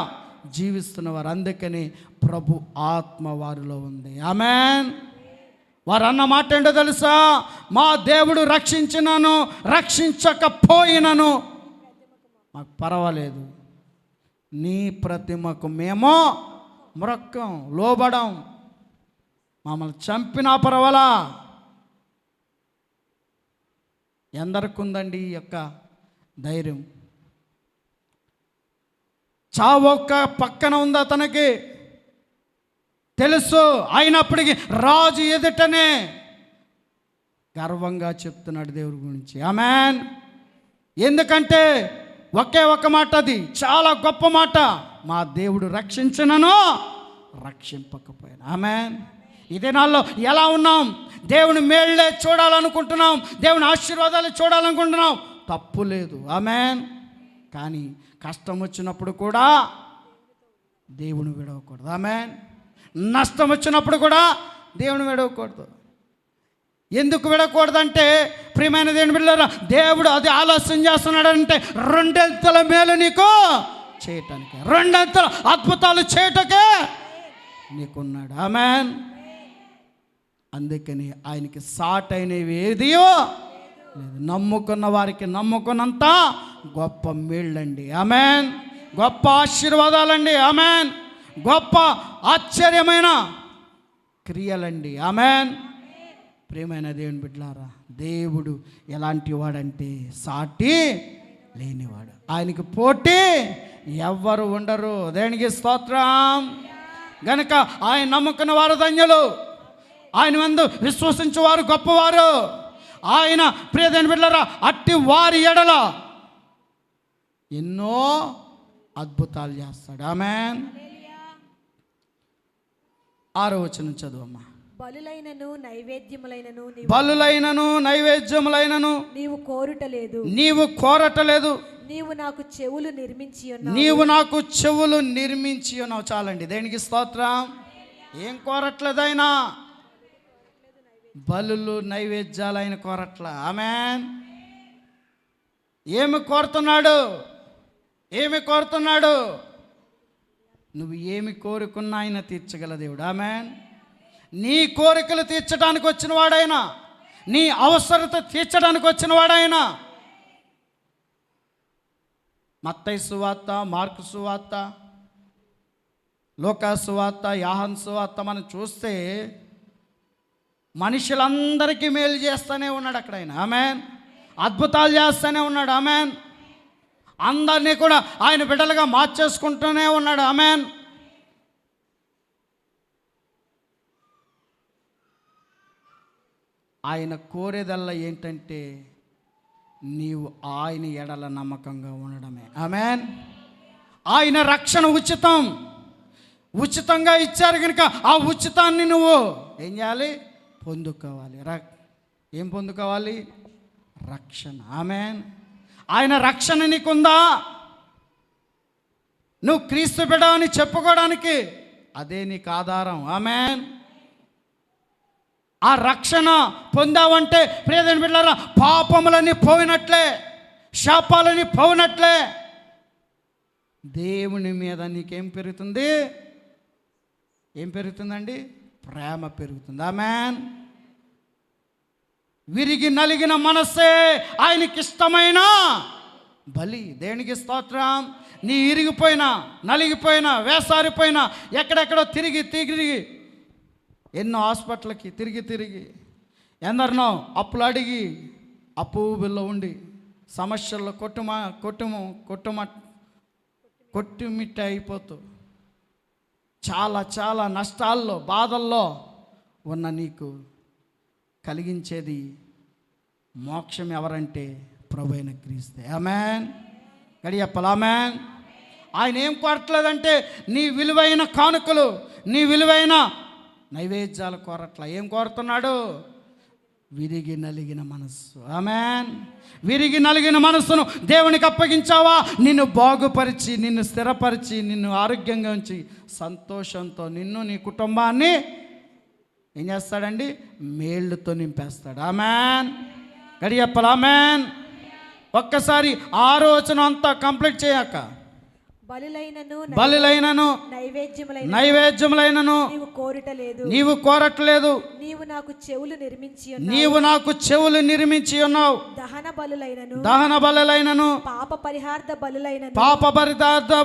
జీవిస్తున్నవారు. అందుకని ప్రభు ఆత్మ వారిలో ఉంది. ఆమేన్. వారు అన్న మాట ఏంటో తెలుసా? మా దేవుడు రక్షించినను రక్షించకపోయినను మాకు పర్వాలేదు, నీ ప్రతిమకు మేము మ్రొక్కం, లోబడం. మమ్మల్ని చంపినా పర్వాలా. ఎందరికి ఉందండి ఈ యొక్క ధైర్యం? చావు ఒక్క పక్కన ఉంది అతనికి తెలుసు. అయినప్పటికీ రాజు ఎదుటనే గర్వంగా చెప్తున్నాడు దేవుడి గురించి. ఆమేన్. ఎందుకంటే ఒకే ఒక మాట, అది చాలా గొప్ప మాట. మా దేవుడు రక్షించినను రక్షింపకపోయినా. ఆమేన్. ఈ దినాల్లో ఎలా ఉన్నాం? దేవుని మేళ్ళే చూడాలనుకుంటున్నాం, దేవుని ఆశీర్వాదాలు చూడాలనుకుంటున్నాం. తప్పు లేదు. ఆమేన్. కానీ కష్టం వచ్చినప్పుడు కూడా దేవుని విడవకూడదు. ఆమేన్. నష్టం వచ్చినప్పుడు కూడా దేవుని విడవకూడదు. ఎందుకు విడకూడదంటే ప్రియమైన దేవుని బిడ్డలారా, దేవుడు అది ఆలోచన చేస్తున్నాడంటే రెండంతల మేలు నీకు చేయటానికి, రెండంతల అద్భుతాలు చేయటకే నీకున్నాడు. ఆమేన్. అందుకని ఆయనకి సాటైనవి ఏదియో లేదు. నమ్ముకున్న వారికి నమ్ముకున్నంత గొప్ప మేళ్ళండి. ఆమేన్. గొప్ప ఆశీర్వాదాలండి. ఆమేన్. గొప్ప ఆశ్చర్యమైన క్రియలండి. ఆమేన్. ప్రియమైన దేవుని బిడ్డలారా, దేవుడు ఎలాంటి వాడంటే సాటి లేనివాడు, ఆయనకి పోటీ ఎవ్వరు ఉండరు. దేవునికి స్తోత్రం. గనుక ఆయన నమ్ముకున్న వారు ధన్యులు, ఆయన మందు విశ్వసించేవారు గొప్పవారు. ఆయన ప్రియ దేవుని బిడ్డలారా అట్టి వారి ఎడల ఎన్నో అద్భుతాలు చేస్తాడు. ఆమేన్. 6వ వచనం చదువమ్మా. బలులైనను నైవేద్యములైనను నీవు కోరుటలేదు, నీవు కోరటలేదు. నీవు నాకు చెవులు నిర్మించి ఉన్నావు, నీవు నాకు చెవులు నిర్మించి ఉన్నావు. చాలండి. దేనికి స్తోత్రం. ఏం కోరట్లేదు ఆయన? బలులు నైవేద్యాలు ఆయన కోరట్ల. ఆమేన్. ఏమి కోరుతున్నాడు? ఏమి కోరుతున్నాడు? నువ్వు ఏమి కోరుకున్నా ఆయన తీర్చగల దేవుడు. ఆమేన్. నీ కోరికలు తీర్చడానికి వచ్చిన వాడైనా, నీ అవసరత తీర్చడానికి వచ్చిన వాడైనా. మత్తయి సువార్త, మార్కు సువార్త, లూకా సువార్త, యోహాను సువార్త మనం చూస్తే మనుషులందరికీ మేలు చేస్తూనే ఉన్నాడు అక్కడ ఆయన. ఆమేన్. అద్భుతాలు చేస్తూనే ఉన్నాడు. ఆమేన్. అందరినీ కూడా ఆయన బిడ్డలుగా మార్చేసుకుంటూనే ఉన్నాడు. ఆమేన్. ఆయన కోరేదల్లా ఏంటంటే నీవు ఆయన ఎడల నమ్మకంగా ఉండడమే. ఆమేన్. ఆయన రక్షణ ఉచితం, ఉచితంగా ఇచ్చారు కనుక ఆ ఉచితాన్ని నువ్వు ఏం చేయాలి? పొందుకోవాలి. ఏం పొందుకోవాలి? రక్షణ. ఆమేన్. ఆయన రక్షణ నీకుందా? నువ్వు క్రీస్తు బిడ్డ అని చెప్పుకోవడానికి అదే నీకు ఆధారం. ఆమేన్. ఆ రక్షణ పొందావంటే ప్రియదేవుని బిడ్డలారా పాపములని పోయినట్లే, శాపాలని పోయినట్లే. దేవుని మీద నీకేం పెరుగుతుంది? ఏం పెరుగుతుందండి? ప్రేమ పెరుగుతుంది. ఆమేన్. విరిగి నలిగిన మనస్సే ఆయనకి ఇష్టమైన బలి. దేనికి స్తోత్రం. నీ ఇరిగిపోయినా, నలిగిపోయినా, వేసారిపోయినా, ఎక్కడెక్కడో తిరిగి ఎన్నో హాస్పిటల్కి తిరిగి ఎందరినో అప్పులు అడిగి అప్పు బిల్ల ఉండి సమస్యల్లో కొట్టుమిట్ట అయిపోతూ చాలా నష్టాల్లో, బాధల్లో ఉన్న నీకు కలిగించేది మోక్షం ఎవరంటే ప్రభువైన క్రీస్తే. ఆమేన్. గడియప్పలు. ఆమేన్. ఆయన ఏం కోరట్లేదంటే నీ విలువైన కానుకలు, నీ విలువైన నైవేద్యాలు కోరట్ల. ఏం కోరుతున్నాడు? విరిగి నలిగిన మనస్సు. ఆమేన్. విరిగి నలిగిన మనస్సును దేవునికి అప్పగించావా, నిన్ను బాగుపరిచి, నిన్ను స్థిరపరిచి, నిన్ను ఆరోగ్యంగా ఉంచి సంతోషంతో నిన్ను నీ కుటుంబాన్ని ఏం చేస్తాడండి? మేళ్ళుతో నింపేస్తాడు. ఆమేన్. గడియప్పలు ఆమేన్. ఒక్కసారి ఆలోచన అంతా కంప్లీట్ చేయక బలులైనను నైవేద్యములైనను నీవు కోరట్లేదు. నీవు నాకు చెవులు నిర్మించి ఉన్నావు. దహన బలులైనను పాప పరిహార్థ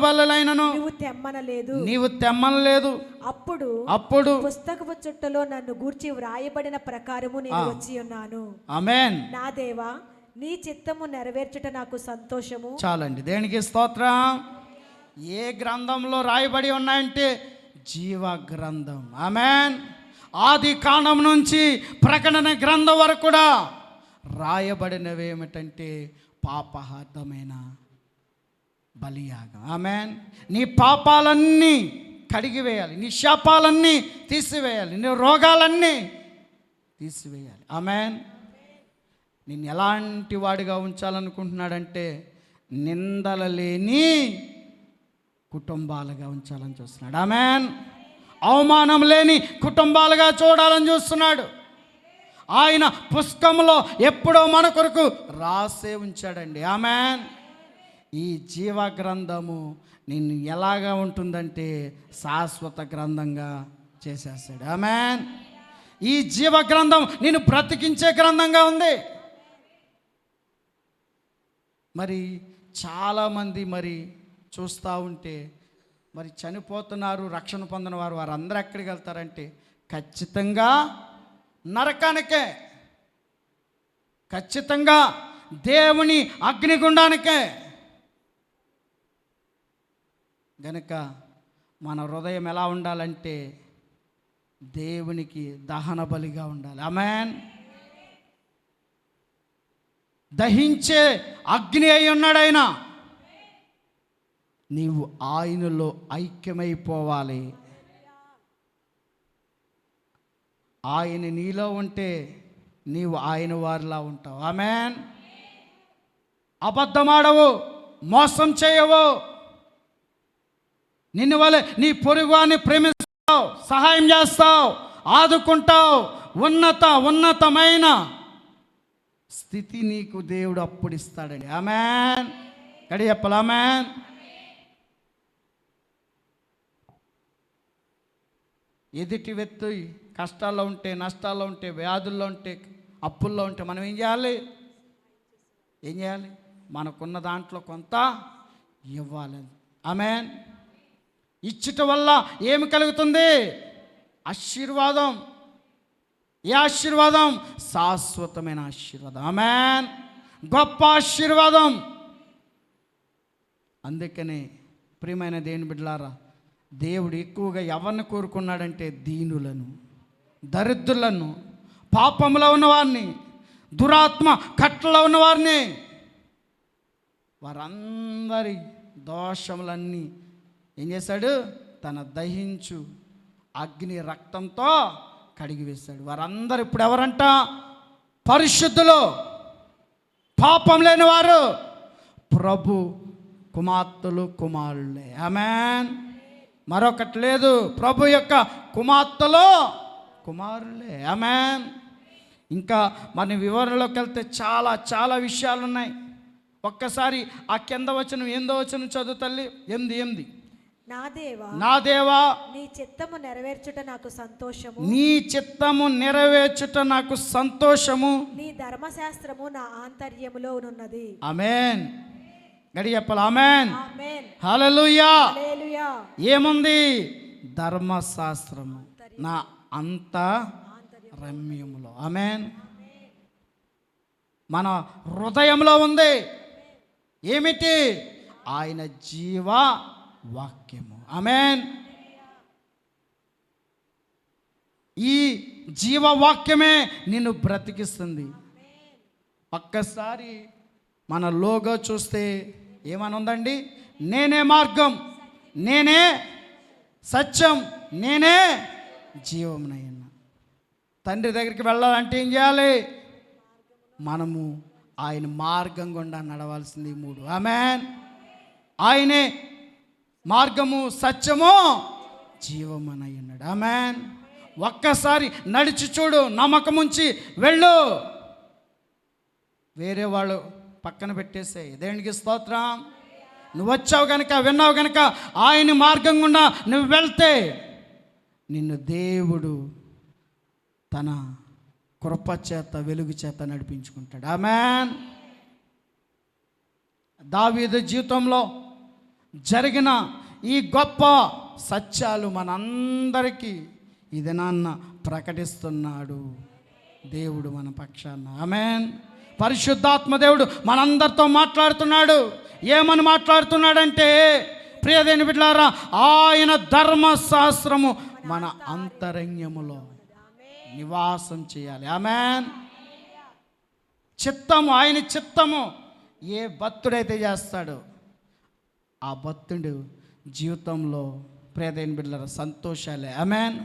బలులైనను నీవు తెమ్మనలేదు. అప్పుడు పుస్తకపు చుట్టలో నన్ను గూర్చి వ్రాయబడిన ప్రకారము నేను వచ్చి ఉన్నాను. ఆమేన్. నా దేవా, నీ చిత్తము నెరవేర్చుట నాకు సంతోషము. చాలండి. దేనికి స్తోత్రం. ఏ గ్రంథంలో రాయబడి ఉన్నాయంటే జీవ గ్రంథం. ఆమేన్. ఆది కాండం నుంచి ప్రకటన గ్రంథం వరకు కూడా రాయబడినవి ఏమిటంటే పాపహార్థమైన బలియాగం. ఆమేన్. నీ పాపాలన్నీ కడిగివేయాలి, నీ శాపాలన్నీ తీసివేయాలి, నీ రోగాలన్నీ తీసివేయాలి. ఆమేన్. నిన్ను ఎలాంటి వాడిగా ఉంచాలనుకుంటున్నాడంటే నిందల లేని కుటుంబాలుగా ఉంచాలని చూస్తున్నాడు. ఆమేన్. అవమానం లేని కుటుంబాలుగా చూడాలని చూస్తున్నాడు. ఆయన పుస్తకంలో ఎప్పుడో మన కొరకు రాసే ఉంచాడండి. ఆమేన్. ఈ జీవ గ్రంథము నిన్ను ఎలాగా ఉంటుందంటే శాశ్వత గ్రంథంగా చేసేస్తాడు. ఆమేన్. ఈ జీవ గ్రంథం నిన్ను బ్రతికించే గ్రంథంగా ఉంది. మరి చాలామంది మరి చూస్తూ ఉంటే మరి చనిపోతున్నారు, రక్షణ పొందిన వారు, వారందరూ ఎక్కడికి వెళ్తారంటే ఖచ్చితంగా నరకానికే, ఖచ్చితంగా దేవుని అగ్నిగుండానికే. గనుక మన హృదయం ఎలా ఉండాలంటే దేవునికి దహన బలిగా ఉండాలి. ఆమేన్. దహించే అగ్ని అయి ఉన్నాడు ఆయన. నీవు ఆయనలో ఐక్యమైపోవాలి. ఆయన నీలో ఉంటే నీవు ఆయన వారిలా ఉంటావు. ఆమేన్. అబద్ధమాడవు, మోసం చేయవు, నిన్ను వలె నీ పొరుగువాన్ని ప్రేమిస్తావు, సహాయం చేస్తావు, ఆదుకుంటావు. ఉన్నతమైన స్థితి నీకు దేవుడు అప్పుడు ఇస్తాడండి. ఆమేన్. కడి చెప్పాలి. ఆమేన్. ఎదుటి వ్యక్తి కష్టాల్లో ఉంటే, నష్టాల్లో ఉంటే, వ్యాధుల్లో ఉంటే, అప్పుల్లో ఉంటే మనం ఏం చేయాలి? మనకున్న దాంట్లో కొంత ఇవ్వాలి. ఆమేన్. ఇచ్చుట వల్ల ఏమి కలుగుతుంది? ఆశీర్వాదం. ఏ ఆశీర్వాదం? శాశ్వతమైన ఆశీర్వాదం. ఆమేన్. గొప్ప ఆశీర్వాదం. అందుకనే ప్రియమైన దేవుని బిడ్డలారా, దేవుడు ఎక్కువగా ఎవరిని కోరుకున్నాడంటే దీనులను, దరిద్రులను, పాపంలో ఉన్నవారిని, దురాత్మ కట్టలో ఉన్నవారిని, వారందరి దోషములన్నీ ఏం చేశాడు? తన దహించు అగ్ని రక్తంతో కడిగి వేశాడు. వారందరూ ఇప్పుడు ఎవరంట? పరిశుద్ధులు, పాపం లేని వారు, ప్రభు కుమార్తెలు, కుమారులే. ఆమేన్. మరొకటి లేదు, ప్రభు యొక్క కుమార్తెలు, కుమారులే. ఆమేన్. ఇంకా మన వివరణలోకి వెళ్తే చాలా చాలా విషయాలు ఉన్నాయి. ఒక్కసారి ఆ కింద వచనం, ఏందో వచనం చదువు తల్లి. 8 నా దేవా, నీ చిత్తము నెరవేర్చుట నాకు సంతోషము. నీ చిత్తము నెరవేర్చుట నాకు సంతోషము. నీ ధర్మశాస్త్రము నా ఆంతర్యములో ఉన్నది. ఆమేన్. గడి చెప్పాలి. ఆమేన్. ఆమేన్. హల్లెలూయా. హల్లెలూయా. ఏముంది? ధర్మశాస్త్రము నా అంతరమ్యములో. ఆమేన్. మన హృదయంలో ఉంది. ఏమిటి? ఆయన జీవ వాక్యము. ఆమేన్. ఈ జీవవాక్యమే నిన్ను బ్రతికిస్తుంది. ఒక్కసారి మన లోగో చూస్తే ఏమని ఉందండి? నేనే మార్గం, నేనే సత్యం, నేనే జీవమునయ్యన్న. తండ్రి దగ్గరికి వెళ్ళాలంటే ఏం చేయాలి? మనము ఆయన మార్గం గుండా నడవాల్సింది 3. ఆమేన్. ఆయనే మార్గము, సత్యము, జీవమనై ఉన్నాడు. ఆమేన్. ఒక్కసారి నడిచి చూడు, నమ్మకం ఉంచి వెళ్ళు. వేరే వాళ్ళు పక్కన పెట్టేసే. దేవునికి స్తోత్రం. నువ్వు వచ్చావు కనుక, విన్నావు కనుక ఆయన మార్గం గుండా నువ్వు వెళ్తే నిన్ను దేవుడు తన కృప చేత, వెలుగు చేత నడిపించుకుంటాడు. ఆమేన్. దావీదు జీవితంలో జరిగిన ఈ గొప్ప సత్యాలు మనందరికీ ఈ దినాన్న ప్రకటిస్తున్నాడు దేవుడు మన పక్షాన. ఆమేన్. పరిశుద్ధాత్మ దేవుడు మనందరితో మాట్లాడుతున్నాడు. ఏమని మాట్లాడుతున్నాడంటే, ప్రియదేని బిడ్డలారా, ఆయన ధర్మశాస్త్రము మన అంతరంగములో నివాసం చేయాలి. ఆమేన్. చిత్తము, ఆయన చిత్తము ఏ భక్తుడైతే చేస్తాడో ఆ భక్తుడు జీవితంలో, ప్రియదేని బిడ్డలారా, సంతోషాలే. ఆమేన్.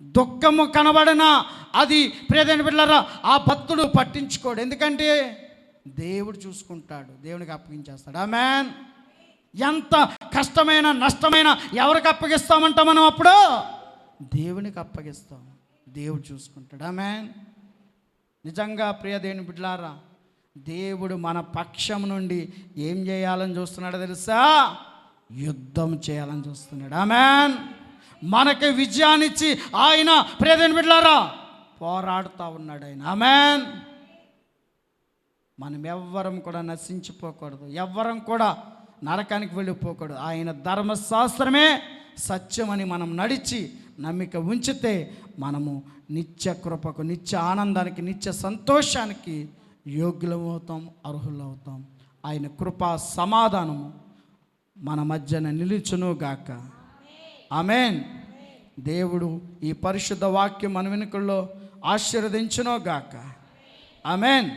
దుఃఖము కనబడినా అది, ప్రియదేని బిడ్డలారా, ఆ భక్తుడు పట్టించుకోడు. ఎందుకంటే దేవుడు చూసుకుంటాడు, దేవునికి అప్పగించేస్తాడు. ఆమేన్. ఎంత కష్టమైన, నష్టమైన ఎవరికి అప్పగిస్తామంట మనం? అప్పుడు దేవునికి అప్పగిస్తాం, దేవుడు చూసుకుంటాడు. ఆమేన్. నిజంగా ప్రియదేని బిడ్డలారా, దేవుడు మన పక్షం నుండి ఏం చేయాలని చూస్తున్నాడో తెలుసా? యుద్ధం చేయాలని చూస్తున్నాడు. ఆమేన్. మనకి విజయాన్నిచ్చి ఆయన, ప్రియదేని బిడ్డలారా, పోరాడుతూ ఉన్నాడు ఆయన. ఆమేన్. మనం ఎవ్వరం కూడా నశించిపోకూడదు, ఎవ్వరం కూడా నరకానికి వెళ్ళిపోకూడదు. ఆయన ధర్మశాస్త్రమే సత్యమని మనం నడిచి నమ్మిక ఉంచితే మనము నిత్య కృపకు, నిత్య ఆనందానికి, నిత్య సంతోషానికి యోగ్యులమవుతాం, అర్హులవుతాం. ఆయన కృపా సమాధానము మన మధ్యన నిలుచును గాక. ఆమేన్. దేవుడు ఈ పరిశుద్ధ వాక్యం మన వెనుకల్లో ఆశీర్వదించును గాక. ఆమేన్.